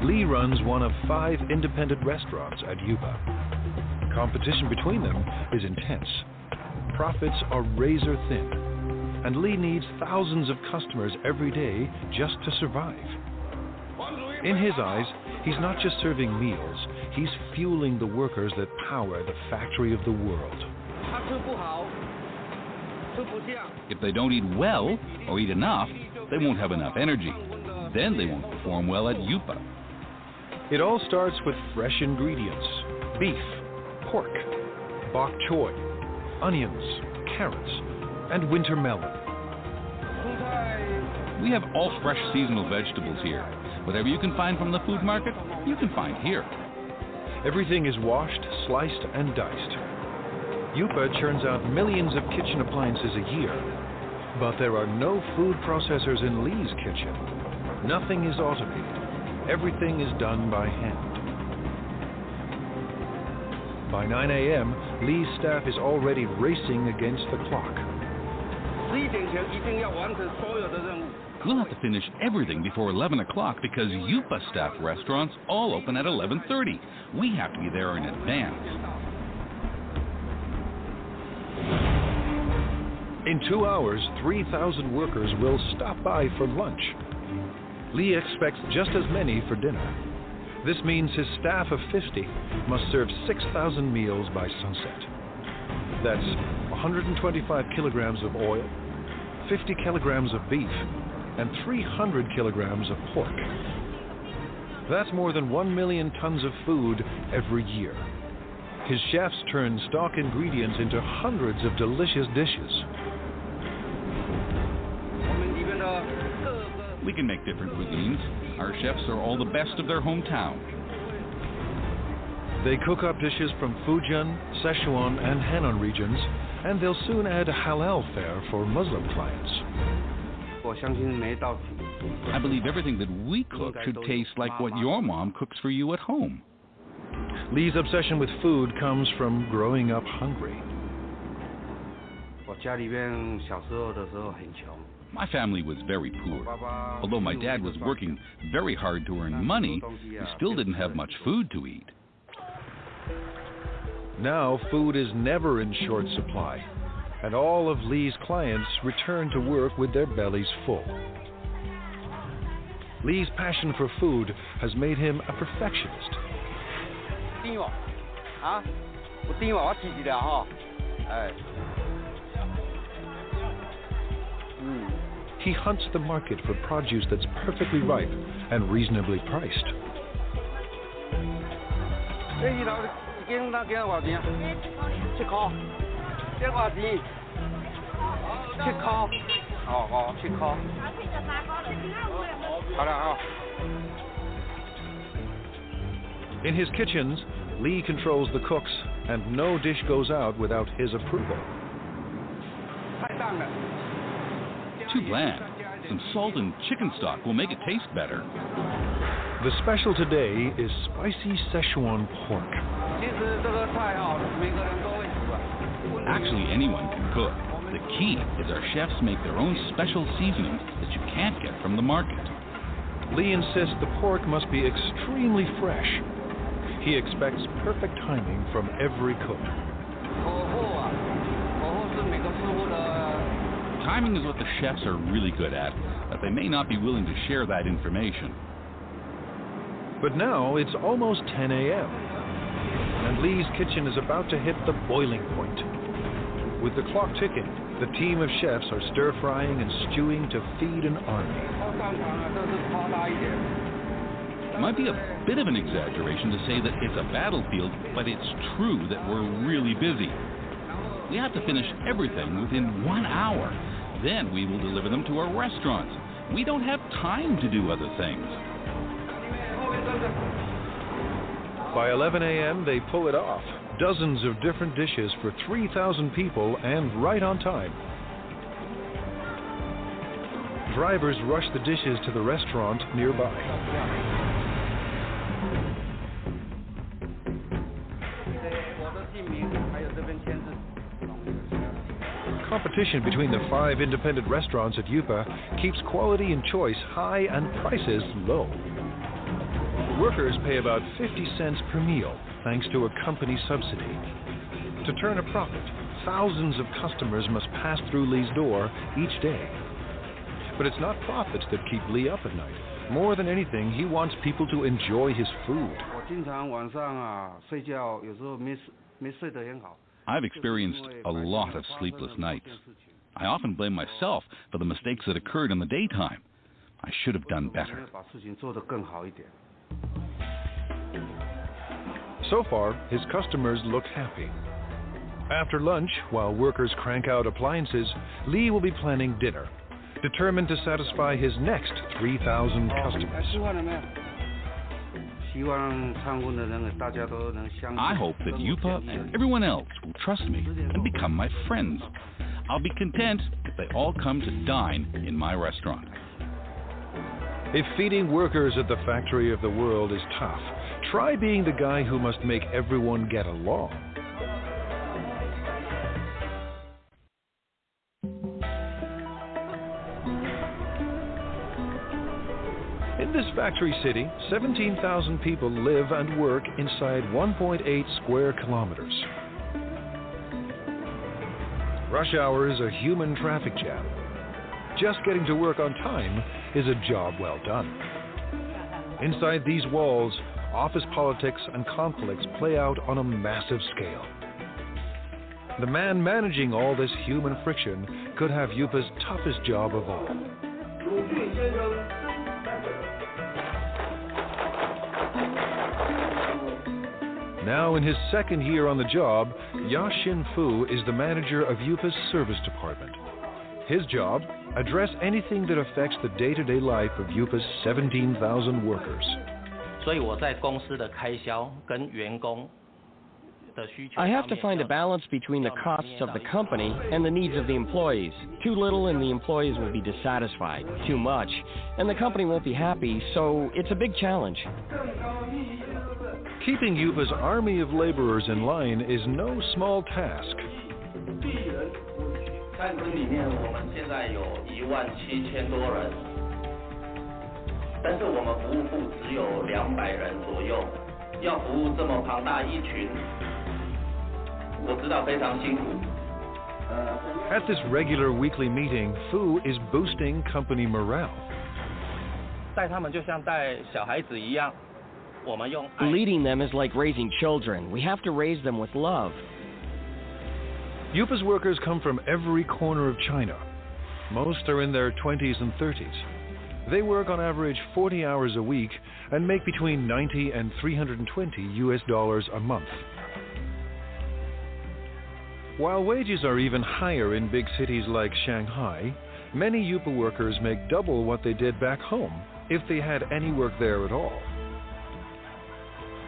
Li runs one of 5 independent restaurants at Yupa. Competition between them is intense. Profits are razor thin, and Li needs thousands of customers every day just to survive. In his eyes, he's not just serving meals, he's fueling the workers that power the factory of the world. If they don't eat well or eat enough, they won't have enough energy. Then they won't perform well at Yupa. It all starts with fresh ingredients: beef, pork, bok choy, onions, carrots, and winter melon. We have all fresh seasonal vegetables here. Whatever you can find from the food market, you can find here. Everything is washed, sliced, and diced. Yupa churns out millions of kitchen appliances a year. But there are no food processors in Lee's kitchen. Nothing is automated. Everything is done by hand. By 9 a.m., Lee's staff is already racing against the clock. We'll have to finish everything before 11 o'clock because Yupa staff restaurants all open at 11:30. We have to be there in advance. In 2 hours, 3,000 workers will stop by for lunch. Lee expects just as many for dinner. This means his staff of 50 must serve 6,000 meals by sunset. That's 125 kilograms of oil, 50 kilograms of beef, and 300 kilograms of pork. That's more than 1 million tons of food every year. His chefs turn stock ingredients into hundreds of delicious dishes. We can make different cuisines. Our chefs are all the best of their hometown. They cook up dishes from Fujian, Sichuan, and Henan regions, and they'll soon add halal fare for Muslim clients. I believe everything that we cook should taste like what your mom cooks for you at home. Lee's obsession with food comes from growing up hungry. My family was very poor. Although my dad was working very hard to earn money, we still didn't have much food to eat. Now food is never in short supply, and all of Lee's clients return to work with their bellies full. Lee's passion for food has made him a perfectionist. He hunts the market for produce that's perfectly ripe and reasonably priced. In his kitchens, Lee controls the cooks, and no dish goes out without his approval. Too bland. Some salt and chicken stock will make it taste better. The special today is spicy Sichuan pork. Actually, anyone can cook. The key is our chefs make their own special seasonings that you can't get from the market. Lee insists the pork must be extremely fresh. He expects perfect timing from every cook. Timing is what the chefs are really good at, but they may not be willing to share that information. But now it's almost 10 a.m., and Lee's kitchen is about to hit the boiling point. With the clock ticking, the team of chefs are stir-frying and stewing to feed an army. It might be a bit of an exaggeration to say that it's a battlefield, but it's true that we're really busy. We have to finish everything within 1 hour. Then we will deliver them to our restaurants. We don't have time to do other things. By 11 a.m., they pull it off. Dozens of different dishes for 3,000 people and right on time. Drivers rush the dishes to the restaurant nearby. Competition between the 5 independent restaurants at Yupa keeps quality and choice high and prices low. Workers pay about 50 cents per meal thanks to a company subsidy. To turn a profit, thousands of customers must pass through Lee's door each day. But it's not profits that keep Lee up at night. More than anything, he wants people to enjoy his food. I've experienced a lot of sleepless nights. I often blame myself for the mistakes that occurred in the daytime. I should have done better. So far, his customers look happy. After lunch, while workers crank out appliances, Lee will be planning dinner, determined to satisfy his next 3,000 customers. I hope that Yupa and everyone else will trust me and become my friends. I'll be content if they all come to dine in my restaurant. If feeding workers at the factory of the world is tough, try being the guy who must make everyone get along. In this factory city, 17,000 people live and work inside 1.8 square kilometers. Rush hour is a human traffic jam. Just getting to work on time is a job well done. Inside these walls, office politics and conflicts play out on a massive scale. The man managing all this human friction could have Yupa's toughest job of all. Now in his second year on the job, Ya-Shin Fu is the manager of Yupa's service department. His job, address anything that affects the day-to-day life of Yupa's 17,000 workers. I have to find a balance between the costs of the company and the needs of the employees. Too little and the employees will be dissatisfied. Too much and the company won't be happy, so it's a big challenge. Keeping Yupa's army of laborers in line is no small task. At this regular weekly meeting, Fu is boosting company morale. Leading them is like raising children. We have to raise them with love. Yupa's workers come from every corner of China. Most are in their 20s and 30s. They work on average 40 hours a week and make between $90 and $320 a month. While wages are even higher in big cities like Shanghai, many Yupa workers make double what they did back home if they had any work there at all.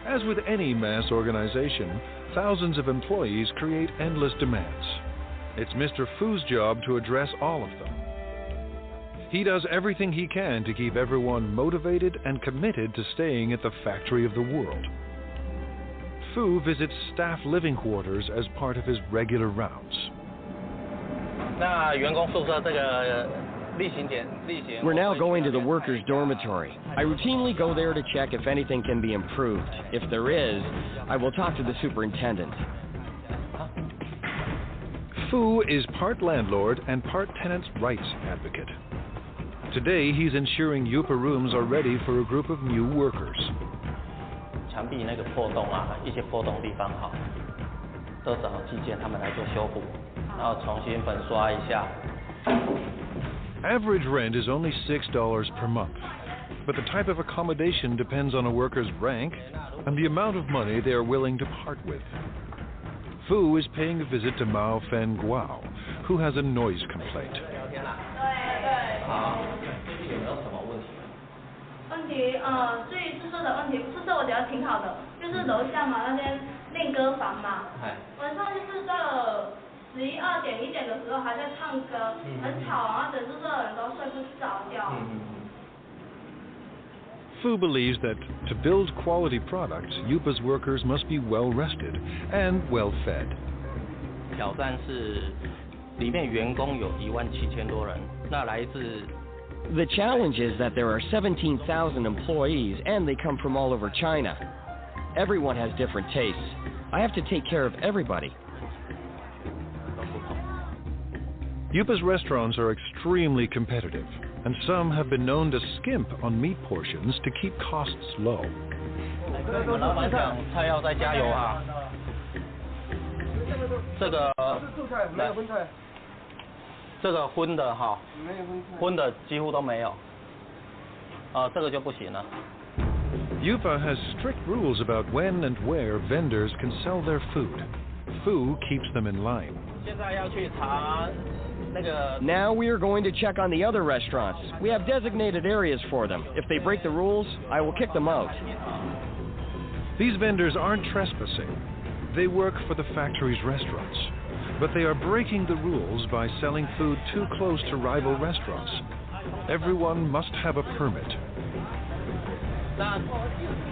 As with any mass organization, thousands of employees create endless demands. It's Mr. Fu's job to address all of them. He does everything he can to keep everyone motivated and committed to staying at the factory of the world. Fu visits staff living quarters as part of his regular rounds. We're now going to the workers' dormitory. I routinely go there to check if anything can be improved. If there is, I will talk to the superintendent. Fu is part landlord and part tenants' rights advocate. Today, he's ensuring Yupa rooms are ready for a group of new workers. Average rent is only $6 per month, but the type of accommodation depends on a worker's rank and the amount of money they are willing to part with. Fu is paying a visit to Mao Fen Guao, who has a noise complaint. Fu believes that to build quality products, Yupa's workers must be well rested and well fed. The challenge is that there are 17,000 employees and they come from all over China. Everyone has different tastes. I have to take care of everybody. Yupa's restaurants are extremely competitive, and some have been known to skimp on meat portions to keep costs low. Yupa has strict rules about when and where vendors can sell their food. Fu keeps them in line. Now we are going to check on the other restaurants. We have designated areas for them. If they break the rules, I will kick them out. These vendors aren't trespassing. They work for the factory's restaurants. But they are breaking the rules by selling food too close to rival restaurants. Everyone must have a permit. 那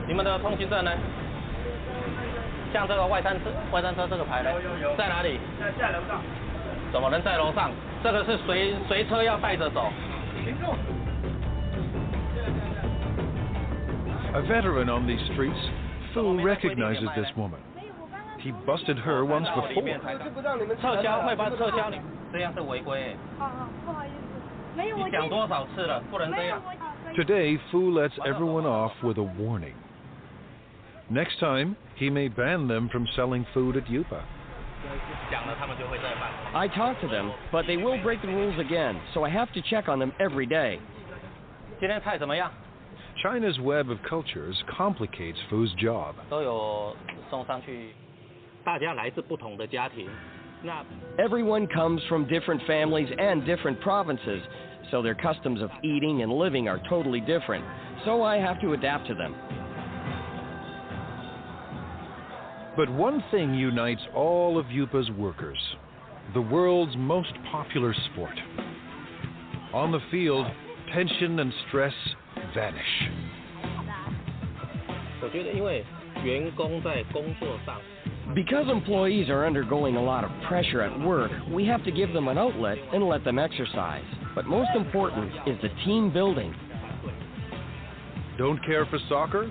你们的通行证呢？像这个外餐车这个牌呢，在哪里？在楼上。怎么能在楼上？这个是随车要带着走。 A veteran on these streets, Fu recognizes this woman. He busted her once before. 撤销会帮撤销你，这样是违规。不好意思，没有我。你讲多少次了，不能这样。 Today, Fu lets everyone off with a warning. Next time, he may ban them from selling food at Yupa. I talk to them, but they will break the rules again, so I have to check on them every day. 今天菜怎么样？ China's web of cultures complicates Fu's job. 都有送上去，大家来自不同的家庭。那 Everyone comes from different families and different provinces, so their customs of eating and living are totally different. So I have to adapt to them. But one thing unites all of Yupa's workers: the world's most popular sport. On the field, tension and stress vanish. 我觉得，因为员工在工作上。 Because employees are undergoing a lot of pressure at work, we have to give them an outlet and let them exercise. But most important is the team building. Don't care for soccer?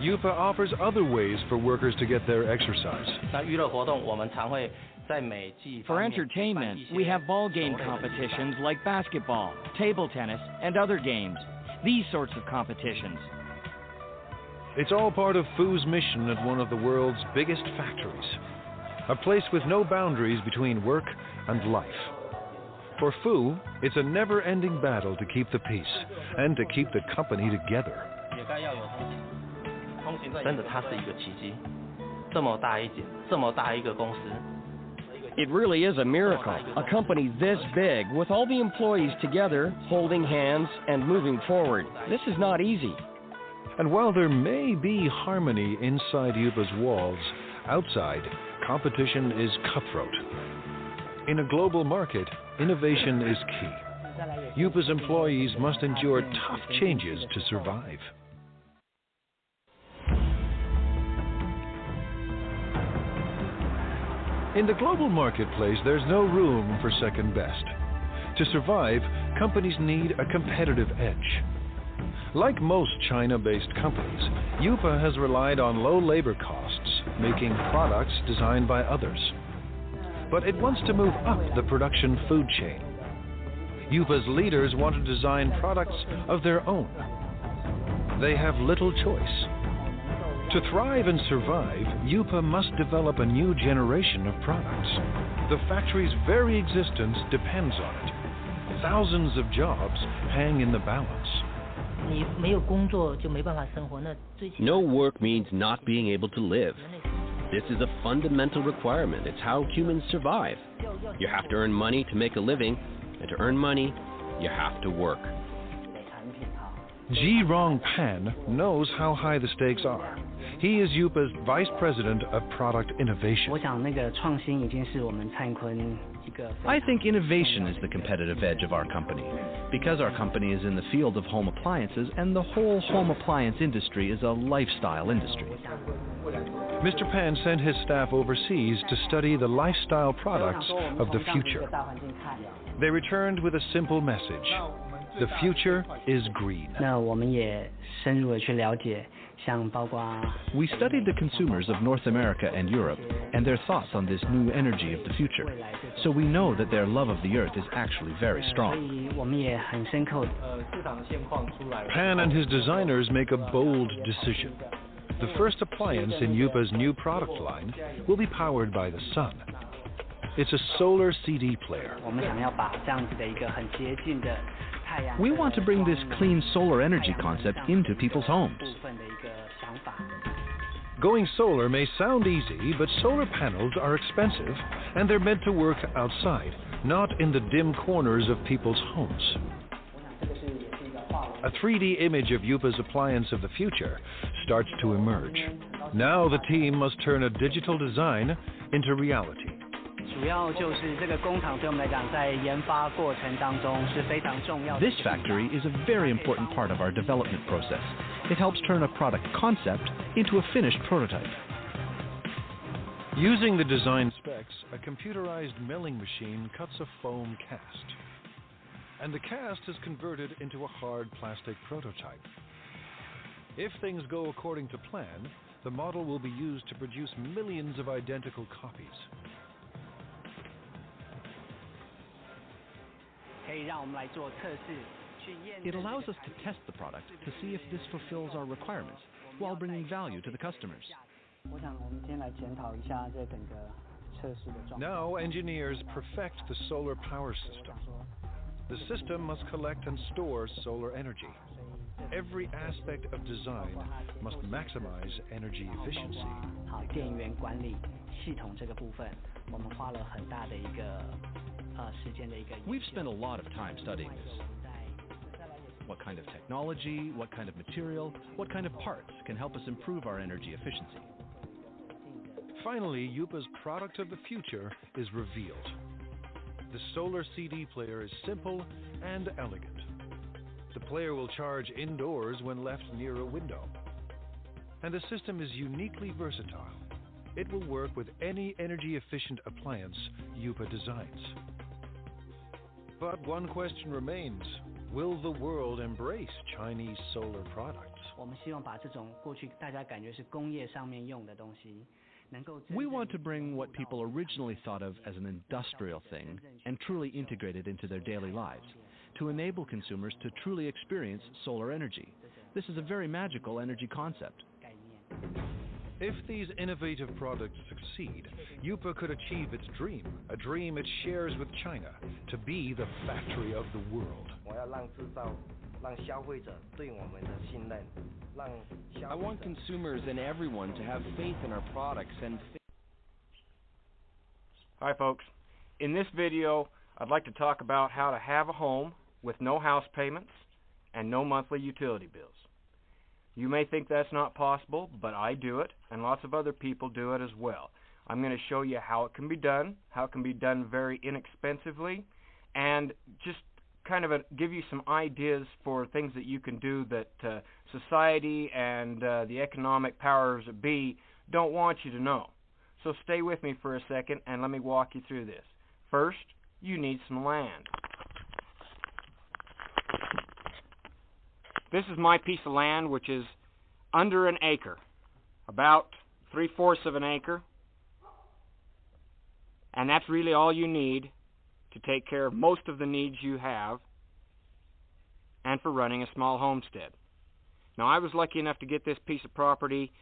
Yupa offers other ways for workers to get their exercise. 那娱乐活动，我们常会在每季 For entertainment, we have ball game competitions like basketball, table tennis, and other games. These sorts of competitions. It's all part of Fu's mission at one of the world's biggest factories, a place with no boundaries between work and life. For Fu, it's a never-ending battle to keep the peace and to keep the company together. 真的，它是一个奇迹，这么大一个公司。 It really is a miracle, a company this big with all the employees together, holding hands and moving forward. This is not easy. And while there may be harmony inside Yupa's walls, outside, competition is cutthroat. In a global market, innovation is key. Yupa's employees must endure tough changes to survive. In the global marketplace, there's no room for second best. To survive, companies need a competitive edge. Like most China-based companies, Yupa has relied on low labor costs, making products designed by others. But it wants to move up the production food chain. Yupa's leaders want to design products of their own. They have little choice. To thrive and survive, Yupa must develop a new generation of products. The factory's very existence depends on it. Thousands of jobs hang in the balance. No work means not being able to live. This is a fundamental requirement. It's how humans survive. You have to earn money to make a living, and to earn money, you have to work. Ji Rongpan knows how high the stakes are. He is Yupa's Vice President of Product Innovation. I think innovation is the competitive edge of our company, because our company is in the field of home appliances, and the whole home appliance industry is a lifestyle industry. Mr. Pan sent his staff overseas to study the lifestyle products of the future. They returned with a simple message: the future is green. We studied the consumers of North America and Europe and their thoughts on this new energy of the future. So we know that their love of the earth is actually very strong. Pan and his designers make a bold decision. The first appliance in Yupa's new product line will be powered by the sun. It's a solar CD player. We want to bring this clean solar energy concept into people's homes. Going solar may sound easy, but solar panels are expensive, and they're meant to work outside, not in the dim corners of people's homes. A 3D image of Yupa's appliance of the future starts to emerge. Now the team must turn a digital design into reality. This factory is a very important part of our development process. It helps turn a product concept into a finished prototype. Using the design specs, a computerized milling machine cuts a foam cast. And the cast is converted into a hard plastic prototype. If things go according to plan, the model will be used to produce millions of identical copies. It allows us to test the product to see if this fulfills our requirements while bringing value to the customers. Now engineers perfect the solar power system. The system must collect and store solar energy. Every aspect of design must maximize energy efficiency. We've spent a lot of time studying this. What kind of technology, what kind of material, what kind of parts can help us improve our energy efficiency? Finally, Yupa's product of the future is revealed. The solar CD player is simple and elegant. The player will charge indoors when left near a window. And the system is uniquely versatile. It will work with any energy-efficient appliance Yupa designs. But one question remains. Will the world embrace Chinese solar products? We want to bring what people originally thought of as an industrial thing and truly integrate it into their daily lives, to enable consumers to truly experience solar energy. This is a very magical energy concept. If these innovative products succeed, Yupa could achieve its dream, a dream it shares with China, to be the factory of the world. I want consumers and everyone to have faith in our products and... Hi folks, in this video I'd like to talk about how to have a home with no house payments and no monthly utility bills. You may think that's not possible, but I do it, and lots of other people do it as well. I'm going to show you how it can be done, how it can be done very inexpensively, and just kind of give you some ideas for things that you can do that society and the economic powers that be don't want you to know. So stay with me for a second and let me walk you through this. First, you need some land. This is my piece of land, which is under an acre, about 3/4 of an acre, and that's really all you need to take care of most of the needs you have and for running a small homestead. Now, I was lucky enough to get this piece of property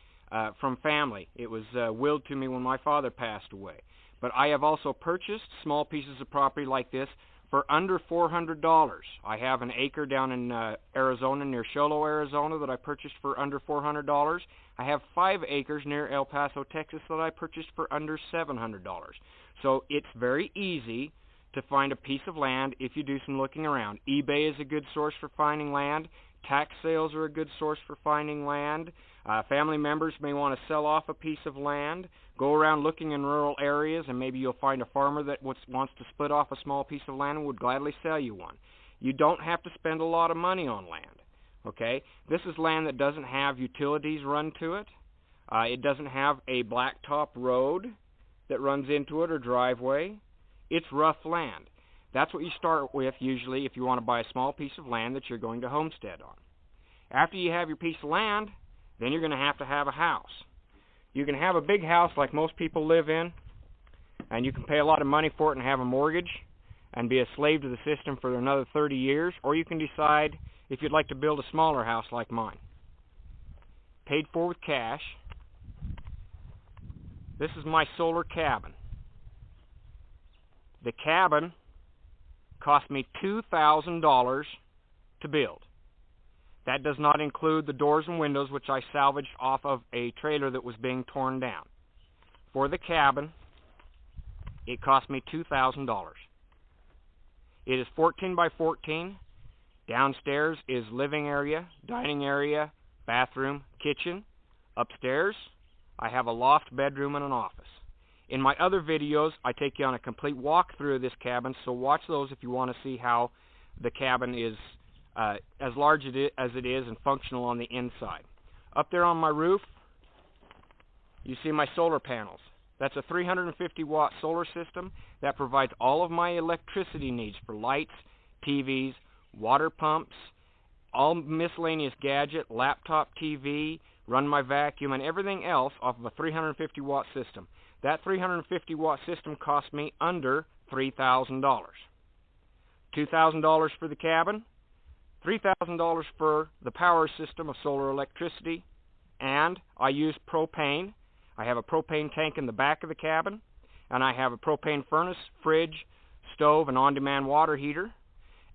from family. It was willed to me when my father passed away. But I have also purchased small pieces of property like this for under $400. I have an acre down in Arizona, near Show Low, Arizona, that I purchased for under $400. I have 5 acres near El Paso, Texas, that I purchased for under $700. So it's very easy to find a piece of land if you do some looking around. eBay is a good source for finding land. Tax sales are a good source for finding land. Family members may want to sell off a piece of land. Go around looking in rural areas, and maybe you'll find a farmer that wants to split off a small piece of land and would gladly sell you one. You don't have to spend a lot of money on land. Okay? This is land that doesn't have utilities run to it. It doesn't have a blacktop road that runs into it or driveway. It's rough land. That's what you start with usually if you want to buy a small piece of land that you're going to homestead on. After you have your piece of land, then you're going to have a house. You can have a big house like most people live in, and you can pay a lot of money for it and have a mortgage and be a slave to the system for another 30 years, or you can decide if you'd like to build a smaller house like mine. Paid for with cash. This is my solar cabin. The cabin cost me $2,000 to build. That does not include the doors and windows, which I salvaged off of a trailer that was being torn down. For the cabin, it cost me $2,000. It is 14 by 14. Downstairs is living area, dining area, bathroom, kitchen. Upstairs, I have a loft bedroom and an office. In my other videos, I take you on a complete walkthrough of this cabin, so watch those if you want to see how the cabin is as large as it is and functional on the inside. Up there on my roof, you see my solar panels. That's a 350-watt solar system that provides all of my electricity needs for lights, TVs, water pumps, all miscellaneous gadget, laptop TV, run my vacuum, and everything else off of a 350-watt system. That 350-watt system cost me under $3,000. $2,000 for the cabin, $3,000 for the power system of solar electricity, and I use propane. I have a propane tank in the back of the cabin, and I have a propane furnace, fridge, stove, and on-demand water heater,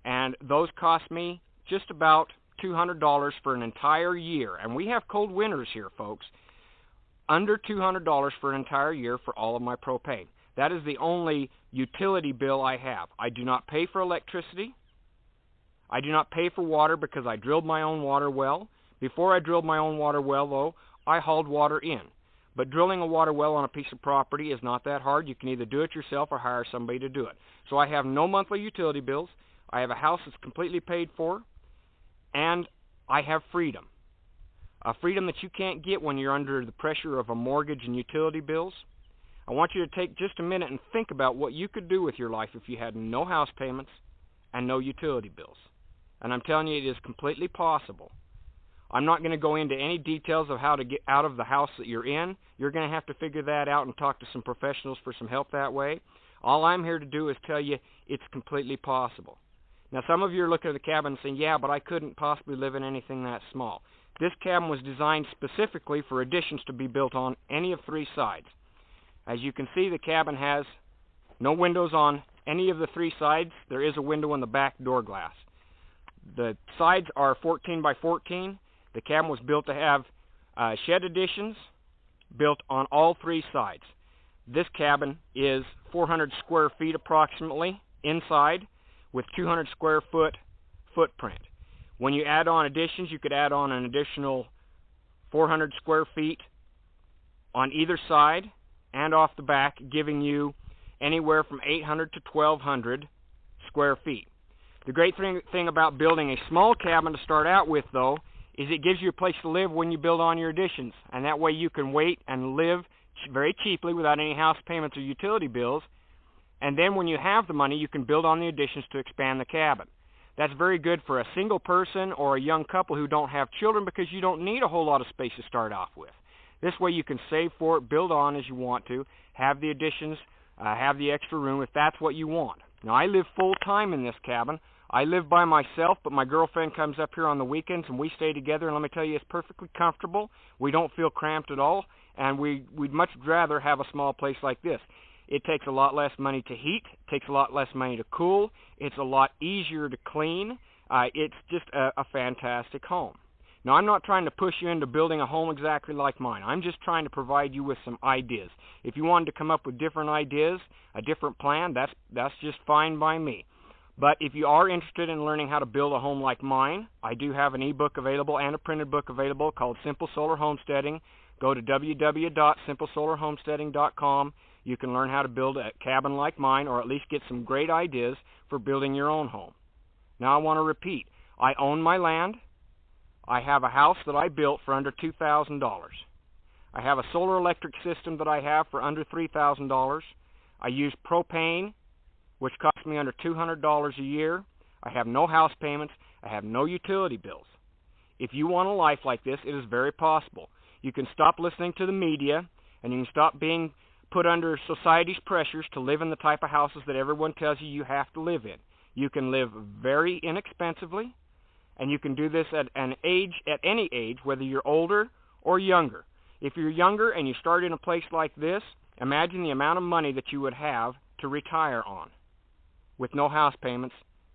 and those cost me just about $200 for an entire year. And we have cold winters here, folks. Under $200 for an entire year for all of my propane. That is the only utility bill I have. I do not pay for electricity. I do not pay for water because I drilled my own water well. Before I drilled my own water well, though, I hauled water in. But drilling a water well on a piece of property is not that hard. You can either do it yourself or hire somebody to do it. So I have no monthly utility bills. I have a house that's completely paid for. And I have freedom. A freedom that you can't get when you're under the pressure of a mortgage and utility bills. I want you to take just a minute and think about what you could do with your life if you had no house payments and no utility bills. And I'm telling you, it is completely possible. I'm not going to go into any details of how to get out of the house that you're in. You're going to have to figure that out and talk to some professionals for some help that way. All I'm here to do is tell you it's completely possible. Now, some of you are looking at the cabin and saying, yeah, but I couldn't possibly live in anything that small. This cabin was designed specifically for additions to be built on any of three sides. As you can see, the cabin has no windows on any of the three sides. There is a window in the back door glass. The sides are 14 by 14. The cabin was built to have shed additions built on all three sides. This cabin is 400 square feet approximately inside with 200 square foot footprint. When you add on additions, you could add on an additional 400 square feet on either side and off the back, giving you anywhere from 800 to 1,200 square feet. The great thing about building a small cabin to start out with, though, is it gives you a place to live when you build on your additions. And that way you can wait and live very cheaply without any house payments or utility bills. And then when you have the money, you can build on the additions to expand the cabin. That's very good for a single person or a young couple who don't have children because you don't need a whole lot of space to start off with. This way you can save for it, build on as you want to, have the additions, have the extra room if that's what you want. Now, I live full-time in this cabin. I live by myself, but my girlfriend comes up here on the weekends and we stay together, and let me tell you, it's perfectly comfortable. We don't feel cramped at all, and we'd much rather have a small place like this. It takes a lot less money to heat, it takes a lot less money to cool, it's a lot easier to clean. It's just a fantastic home. Now, I'm not trying to push you into building a home exactly like mine. I'm just trying to provide you with some ideas. If you wanted to come up with different ideas, a different plan, that's just fine by me. But if you are interested in learning how to build a home like mine, I do have an ebook available and a printed book available called Simple Solar Homesteading. Go to www.simplesolarhomesteading.com. You can learn how to build a cabin like mine, or at least get some great ideas for building your own home. Now, I want to repeat. I own my land. I have a house that I built for under $2,000. I have a solar electric system that I have for under $3,000. I use propane, which costs me under $200 a year. I have no house payments. I have no utility bills. If you want a life like this, it is very possible. You can stop listening to the media, and you can stop being put under society's pressures to live in the type of houses that everyone tells you have to live in. You can live very inexpensively, and you can do this at any age, whether you're older or younger. If you're younger and you start in a place like this, imagine the amount of money that you would have to retire on, with no house payments,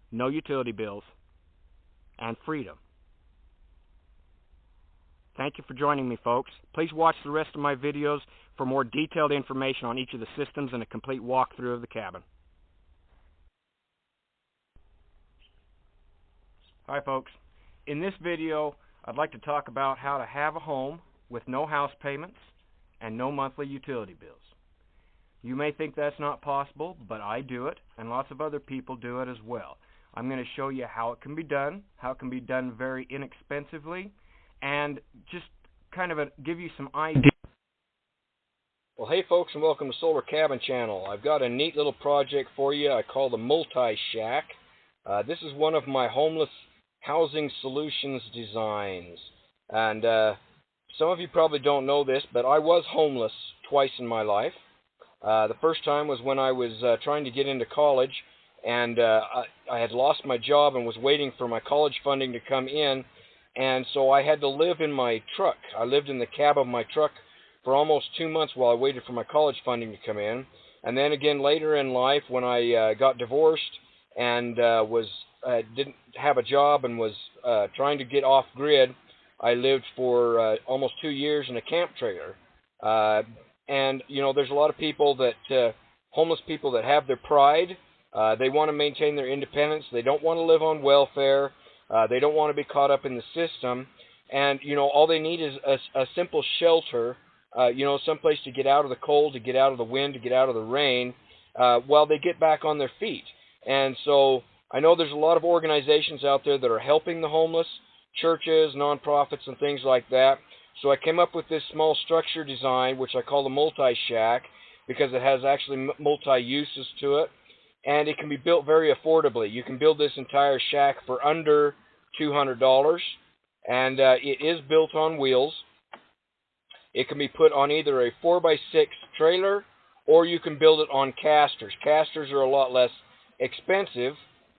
no utility bills, and freedom. Thank you for joining me, folks. Please watch the rest of my videos for more detailed information on each of the systems and a complete walkthrough of the cabin. Hi, folks. In this video, I'd like to talk about how to have a home with no house payments and no monthly utility bills. You may think that's not possible, but I do it, and lots of other people do it as well. I'm going to show you how it can be done very inexpensively, and just kind of give you some ideas. Well, hey folks, and welcome to Solar Cabin Channel. I've got a neat little project for you I call the Multi-Shack. This is one of my homeless housing solutions designs. And some of you probably don't know this, but I was homeless twice in my life. The first time was when I was trying to get into college, and I had lost my job and was waiting for my college funding to come in, and so I had to live in my truck. I lived in the cab of my truck for almost 2 months while I waited for my college funding to come in. And then again later in life, when I got divorced and didn't have a job and was trying to get off grid, I lived for almost 2 years in a camp trailer. And you know, there's a lot of people that homeless people that have their pride. They want to maintain their independence. They don't want to live on welfare. They don't want to be caught up in the system. And you know, all they need is a simple shelter. You know, someplace to get out of the cold, to get out of the wind, to get out of the rain, while they get back on their feet. And so I know there's a lot of organizations out there that are helping the homeless, churches, nonprofits, and things like that. So I came up with this small structure design, which I call the Multi-Shack, because it has actually multi-uses to it. And it can be built very affordably. You can build this entire shack for under $200. And it is built on wheels. It can be put on either a 4x6 trailer, or you can build it on casters. Casters are a lot less expensive,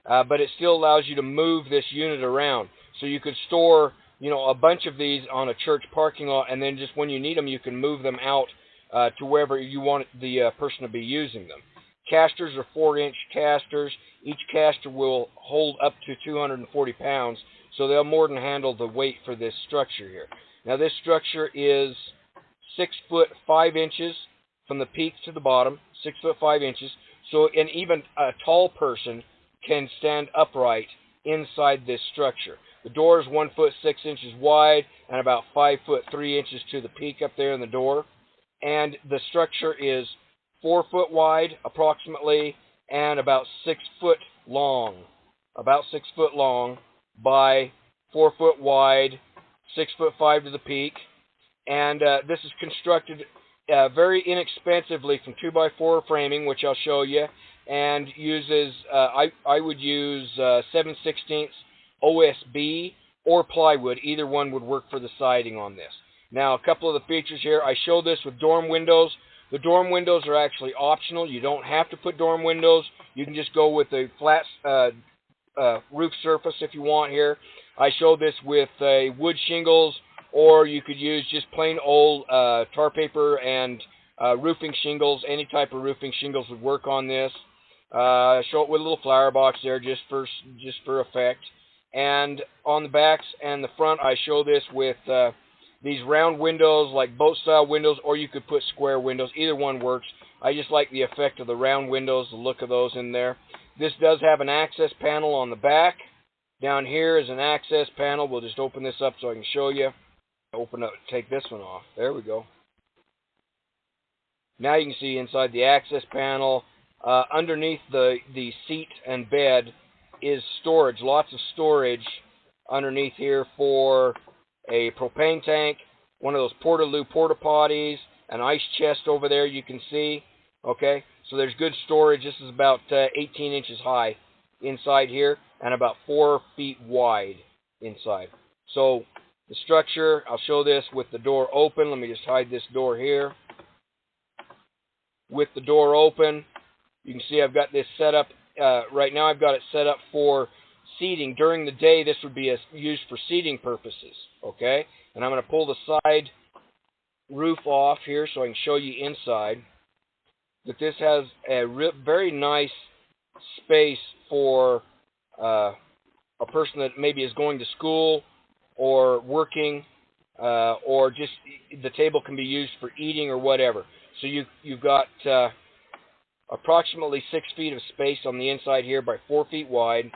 but it still allows you to move this unit around. So you could store, you know, a bunch of these on a church parking lot, and then just when you need them, you can move them out to wherever you want the person to be using them. Casters are 4-inch casters. Each caster will hold up to 240 pounds, so they'll more than handle the weight for this structure here. Now this structure is 6 foot 5 inches from the peak to the bottom, 6 foot 5 inches. So and even a tall person can stand upright inside this structure. The door is 1 foot 6 inches wide and about 5 foot 3 inches to the peak up there in the door. And the structure is 4 foot wide approximately and about 6 foot long. About 6 foot long by 4 foot wide, 6 foot 5 to the peak. And this is constructed very inexpensively from 2x4 framing, which I'll show you, and uses, I would use 7/16 OSB or plywood. Either one would work for the siding on this. Now, a couple of the features here. I show this with dorm windows. The dorm windows are actually optional. You don't have to put dorm windows. You can just go with a flat roof surface if you want here. I show this with wood shingles, or you could use just plain old tar paper and roofing shingles. Any type of roofing shingles would work on this. Show it with a little flower box there just for effect. And on the backs and the front, I show this with these round windows, like boat-style windows, or you could put square windows. Either one works. I just like the effect of the round windows, the look of those in there. This does have an access panel on the back. Down here is an access panel. We'll just open this up so I can show you. Open up, take this one off. There we go. Now you can see inside the access panel, underneath the seat and bed is storage. Lots of storage underneath here for a propane tank, one of those Portaloo porta potties, an ice chest over there you can see. Okay, so there's good storage. This is about 18 inches high inside here and about 4 feet wide inside. So the structure, I'll show this with the door open. Let me just hide this door here. With the door open, you can see I've got this set up. Right now I've got it set up for seating. During the day, this would be used for seating purposes. Okay? And I'm going to pull the side roof off here so I can show you inside. That this has a very nice space for a person that maybe is going to school or working, or just the table can be used for eating or whatever. So you've got approximately 6 feet of space on the inside here by 4 feet wide.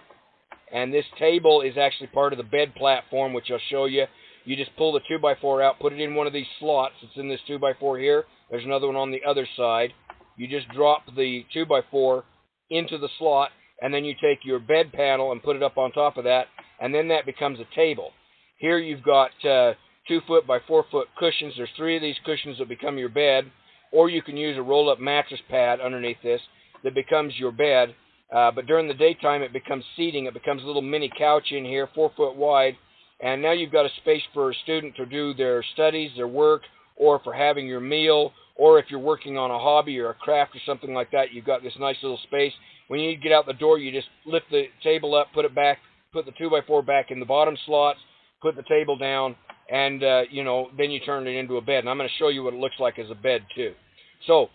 And this table is actually part of the bed platform, which I'll show you. You just pull the 2x4 out, put it in one of these slots. It's in this 2x4 here. There's another one on the other side. You just drop the 2x4 into the slot, and then you take your bed panel and put it up on top of that, and then that becomes a table. Here you've got 2 foot by 4 foot cushions. There's 3 of these cushions that become your bed, or you can use a roll-up mattress pad underneath this that becomes your bed. But during the daytime, it becomes seating. It becomes a little mini couch in here, 4 foot wide. And now you've got a space for a student to do their studies, their work, or for having your meal, or if you're working on a hobby or a craft or something like that, you've got this nice little space. When you get out the door, you just lift the table up, put it back, put the 2x4 back in the bottom slots, put the table down, and, then you turn it into a bed. And I'm going to show you what it looks like as a bed, too. So,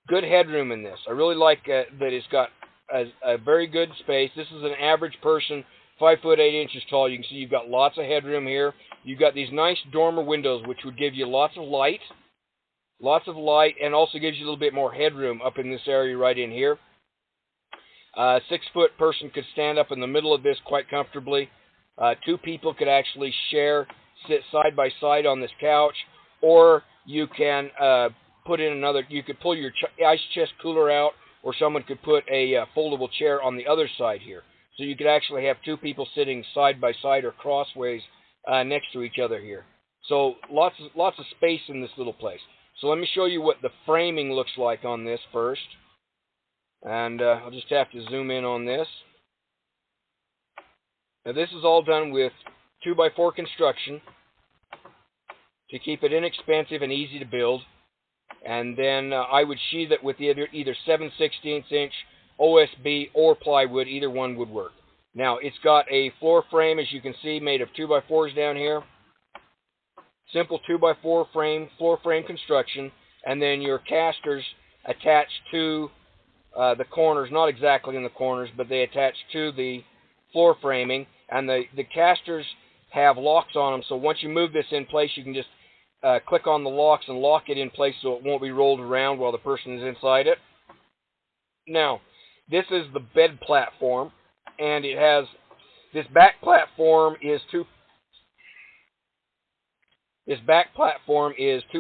good headroom in this. I really like that it's got a very good space. This is an average person, 5 foot 8 inches tall. You can see you've got lots of headroom here. You've got these nice dormer windows, which would give you lots of light, and also gives you a little bit more headroom up in this area right in here. 6 foot person could stand up in the middle of this quite comfortably. 2 people could actually sit side by side on this couch, or you can put in another. You could pull your ice chest cooler out, or someone could put a foldable chair on the other side here. So you could actually have 2 people sitting side by side or crossways next to each other here. So lots of space in this little place. So let me show you what the framing looks like on this first. And I'll just have to zoom in on this. Now this is all done with 2x4 construction to keep it inexpensive and easy to build. And then I would sheathe it with either 7/16 inch OSB or plywood. Either one would work. Now it's got a floor frame, as you can see, made of 2x4s down here. Simple 2x4 frame, floor frame construction, and then your casters attached to the corners, not exactly in the corners, but they attach to the floor framing. And the casters have locks on them, so once you move this in place, you can just click on the locks and lock it in place so it won't be rolled around while the person is inside it. Now, this is the bed platform, and it has this back platform is 2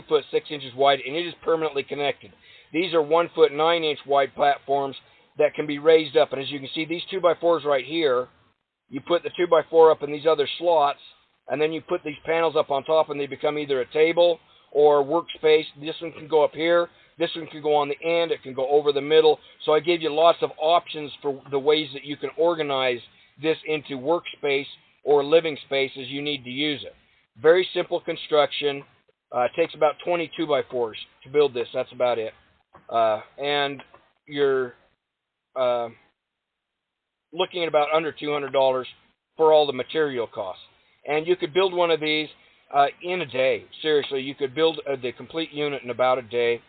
foot 6 inches wide, and it is permanently connected. These are 1 foot 9 inch wide platforms that can be raised up, and as you can see, these 2x4s right here, you put the 2x4 up in these other slots, and then you put these panels up on top, and they become either a table or a workspace. This one can go up here. This one can go on the end. It can go over the middle. So I gave you lots of options for the ways that you can organize this into workspace or living space as you need to use it. Very simple construction. It takes about 20 2x4s to build this. That's about it. And you're looking at about under $200 for all the material costs. And you could build one of these in a day. Seriously, you could build the complete unit in about a day.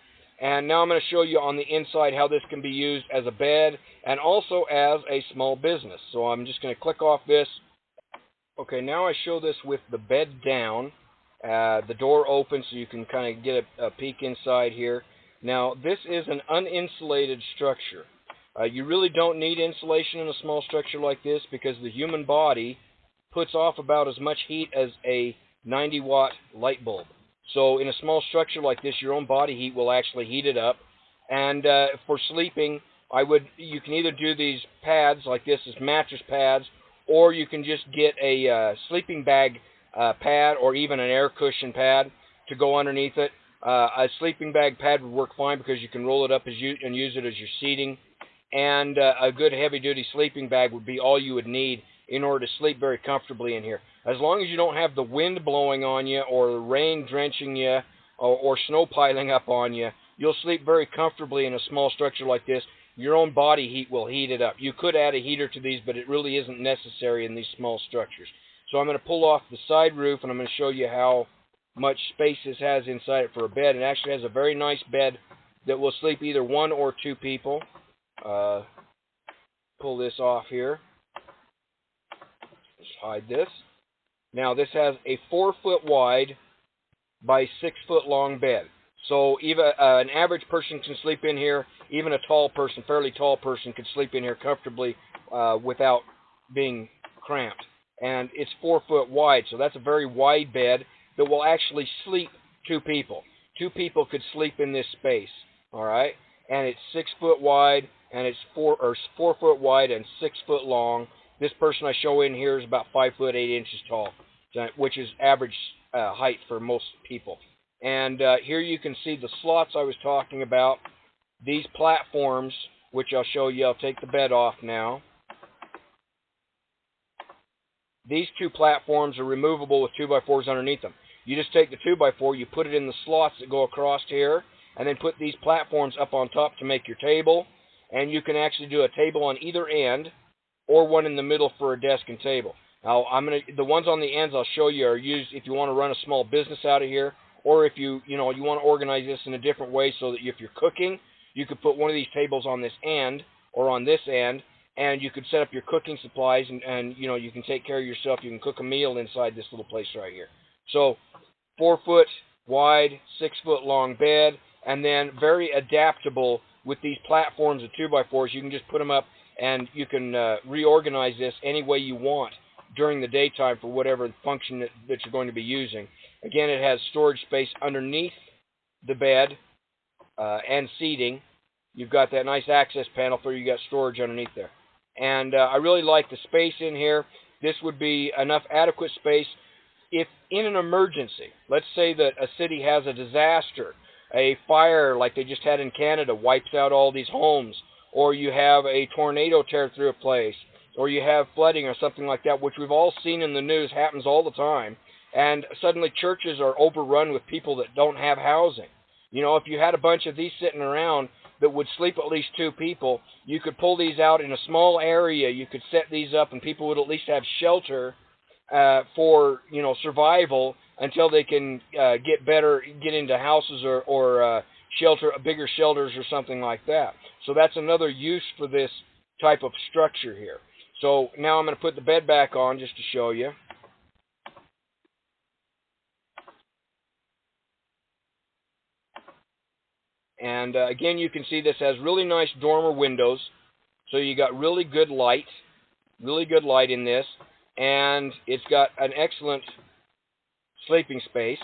And now I'm going to show you on the inside how this can be used as a bed and also as a small business. So I'm just going to click off this. Okay, now I show this with the bed down, the door open so you can kind of get a peek inside here. Now, this is an uninsulated structure. You really don't need insulation in a small structure like this because the human body puts off about as much heat as a 90-watt light bulb. So in a small structure like this, your own body heat will actually heat it up. And for sleeping, you can either do these pads like this as mattress pads, or you can just get a sleeping bag pad or even an air cushion pad to go underneath it. A sleeping bag pad would work fine because you can roll it up and use it as your seating. And a good heavy-duty sleeping bag would be all you would need in order to sleep very comfortably in here. As long as you don't have the wind blowing on you or the rain drenching you or snow piling up on you, you'll sleep very comfortably in a small structure like this. Your own body heat will heat it up. You could add a heater to these, but it really isn't necessary in these small structures. So I'm going to pull off the side roof, and I'm going to show you how much space this has inside it for a bed. It actually has a very nice bed that will sleep either 1 or 2 people. Pull this off here. Just hide this. Now this has a 4 foot wide by 6 foot long bed. So even an average person can sleep in here. Even a tall person, fairly tall person, could sleep in here comfortably without being cramped. And it's 4 foot wide, so that's a very wide bed that will actually sleep 2 people. 2 people could sleep in this space, all right? and it's 6 foot wide, and it's 4 foot wide and 6 foot long. This person I show in here is about 5 foot 8 inches tall, which is average height for most people. And here you can see the slots I was talking about. These platforms, which I'll show you. I'll take the bed off now. These 2 platforms are removable with 2x4s underneath them. You just take the 2x4, you put it in the slots that go across here, and then put these platforms up on top to make your table. And you can actually do a table on either end, or one in the middle for a desk and table. Now, the ones on the ends I'll show you are used if you want to run a small business out of here, or if you want to organize this in a different way so that if you're cooking, you could put one of these tables on this end or on this end, and you could set up your cooking supplies, and you can take care of yourself. You can cook a meal inside this little place right here. So 4 foot wide, 6 foot long bed, and then very adaptable with these platforms of 2x4s. You can just put them up, and you can reorganize this any way you want during the daytime for whatever function that you're going to be using. Again, it has storage space underneath the bed and seating. You've got that nice access panel for you got storage underneath there. And I really like the space in here. This would be enough adequate space if in an emergency, let's say that a city has a disaster, a fire like they just had in Canada wipes out all these homes, or you have a tornado tear through a place, or you have flooding or something like that, which we've all seen in the news, happens all the time, and suddenly churches are overrun with people that don't have housing. If you had a bunch of these sitting around that would sleep at least 2 people, you could pull these out in a small area, you could set these up, and people would at least have shelter for survival until they can get into houses or shelter, bigger shelters or something like that. So that's another use for this type of structure here. So now I'm going to put the bed back on just to show you. And again, you can see this has really nice dormer windows, so you got really good light in this, and it's got an excellent sleeping space.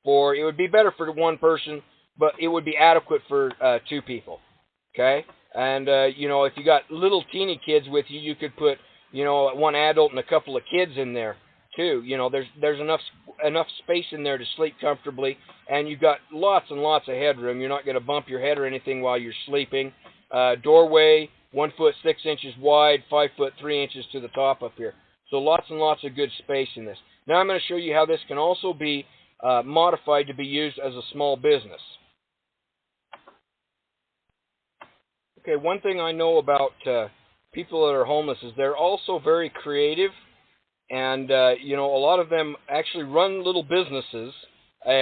It would be better for 1 person, but it would be adequate for 2 people. Okay, and if you got little teeny kids with you, you could put 1 adult and a couple of kids in there too. There's enough space in there to sleep comfortably, and you've got lots and lots of headroom. You're not going to bump your head or anything while you're sleeping. Doorway 1 foot 6 inches wide, 5 foot 3 inches to the top up here. So lots and lots of good space in this. Now I'm going to show you how this can also be modified to be used as a small business. Okay, one thing I know about people that are homeless is they're also very creative. And, a lot of them actually run little businesses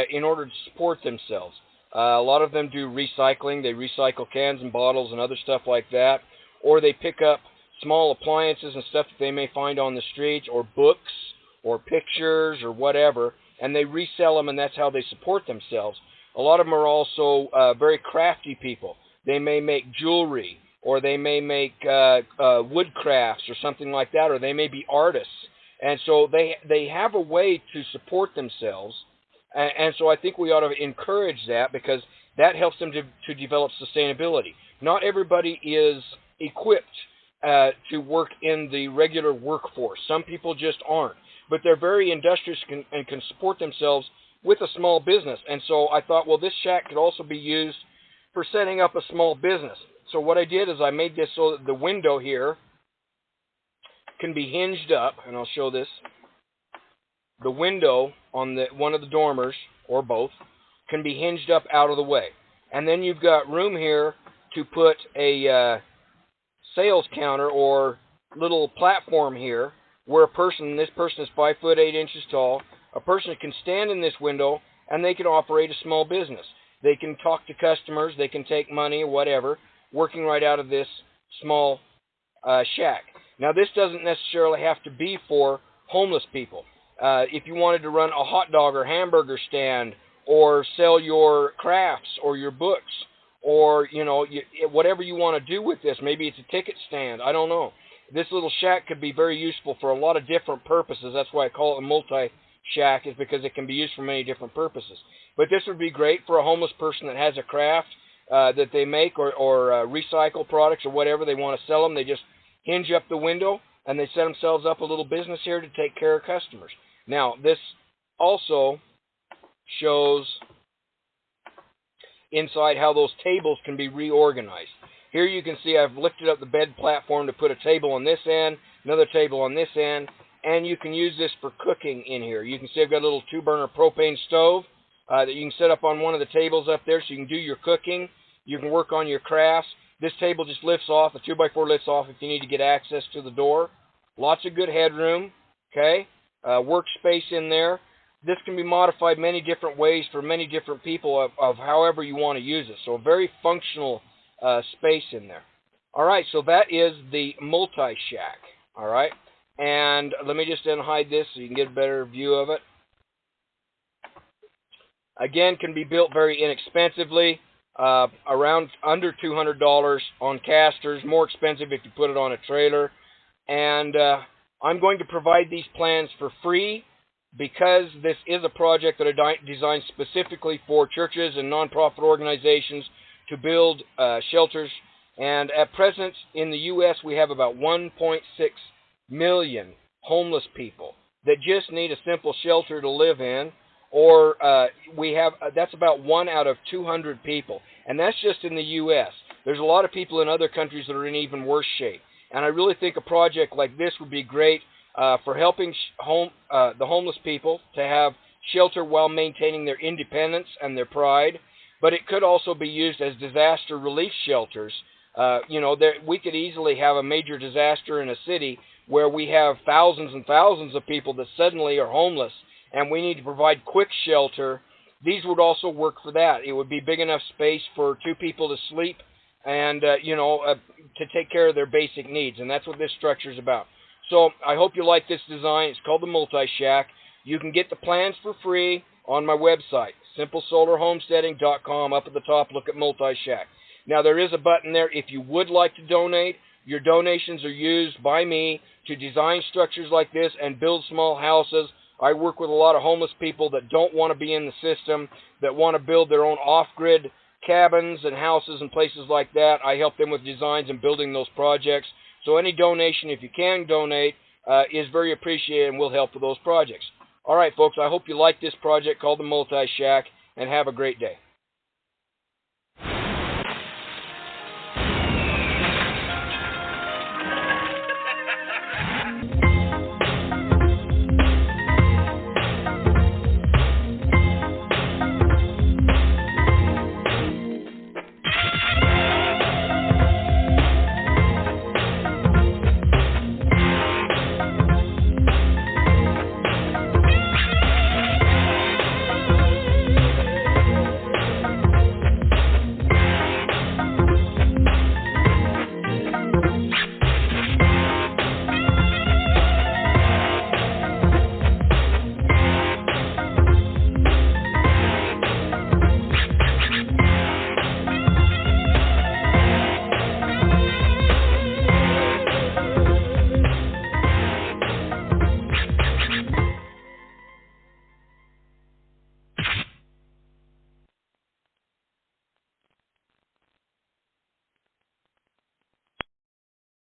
in order to support themselves. A lot of them do recycling. They recycle cans and bottles and other stuff like that. Or they pick up small appliances and stuff that they may find on the streets, or books, or pictures, or whatever, and they resell them, and that's how they support themselves. A lot of them are also very crafty people. They may make jewelry, or they may make wood crafts or something like that, or they may be artists. And so they have a way to support themselves, and so I think we ought to encourage that, because that helps them to develop sustainability. Not everybody is equipped to work in the regular workforce. Some people just aren't, but they're very industrious and can support themselves with a small business. And so I thought, well, this shack could also be used for setting up a small business. So what I did is I made this so that the window here can be hinged up, and I'll show this. The window on one of the dormers, or both, can be hinged up out of the way. And then you've got room here to put a sales counter or little platform here where this person is 5 foot 8 inches tall. A person can stand in this window and they can operate a small business. They can talk to customers, they can take money or whatever, working right out of this small shack. Now, this doesn't necessarily have to be for homeless people. If you wanted to run a hot dog or hamburger stand, or sell your crafts or your books, or whatever you want to do with this, maybe it's a ticket stand, I don't know. This little shack could be very useful for a lot of different purposes. That's why I call it a shack is because it can be used for many different purposes. But this would be great for a homeless person that has a craft that they make or recycle products or whatever. They want to sell them. They just hinge up the window and they set themselves up a little business here to take care of customers. Now, this also shows inside how those tables can be reorganized. Here you can see I've lifted up the bed platform to put a table on this end, another table on this end, and you can use this for cooking in here. You can see I've got a little 2-burner propane stove that you can set up on one of the tables up there so you can do your cooking. You can work on your crafts. This table just lifts off. The 2x4 lifts off if you need to get access to the door. Lots of good headroom, okay? Workspace in there. This can be modified many different ways for many different people of however you want to use it. So a very functional space in there. All right, so that is the multi-shack, all right? And let me just unhide this so you can get a better view of it. Again, can be built very inexpensively, around under $200 on casters, more expensive if you put it on a trailer. And I'm going to provide these plans for free because this is a project that I designed specifically for churches and nonprofit organizations to build shelters. And at present in the U.S. we have about 1.6 million homeless people that just need a simple shelter to live in, or we have that's about 1 out of 200 people, and that's just in the U.S. There's a lot of people in other countries that are in even worse shape, and I really think a project like this would be great for helping the homeless people to have shelter while maintaining their independence and their pride. But it could also be used as disaster relief shelters. You know, we could easily have a major disaster in a city where we have thousands and thousands of people that suddenly are homeless, and we need to provide quick shelter. These would also work for that. It would be big enough space for 2 people to sleep and, to take care of their basic needs, and that's what this structure is about. So I hope you like this design. It's called the Multi-Shack. You can get the plans for free on my website, simplesolarhomesteading.com. Up at the top, look at Multi-Shack. Now, there is a button there if you would like to donate. Your donations are used by me to design structures like this and build small houses. I work with a lot of homeless people that don't want to be in the system, that want to build their own off-grid cabins and houses and places like that. I help them with designs and building those projects. So any donation, if you can donate, is very appreciated and will help with those projects. All right, folks, I hope you like this project called the Multi-Shack, and have a great day.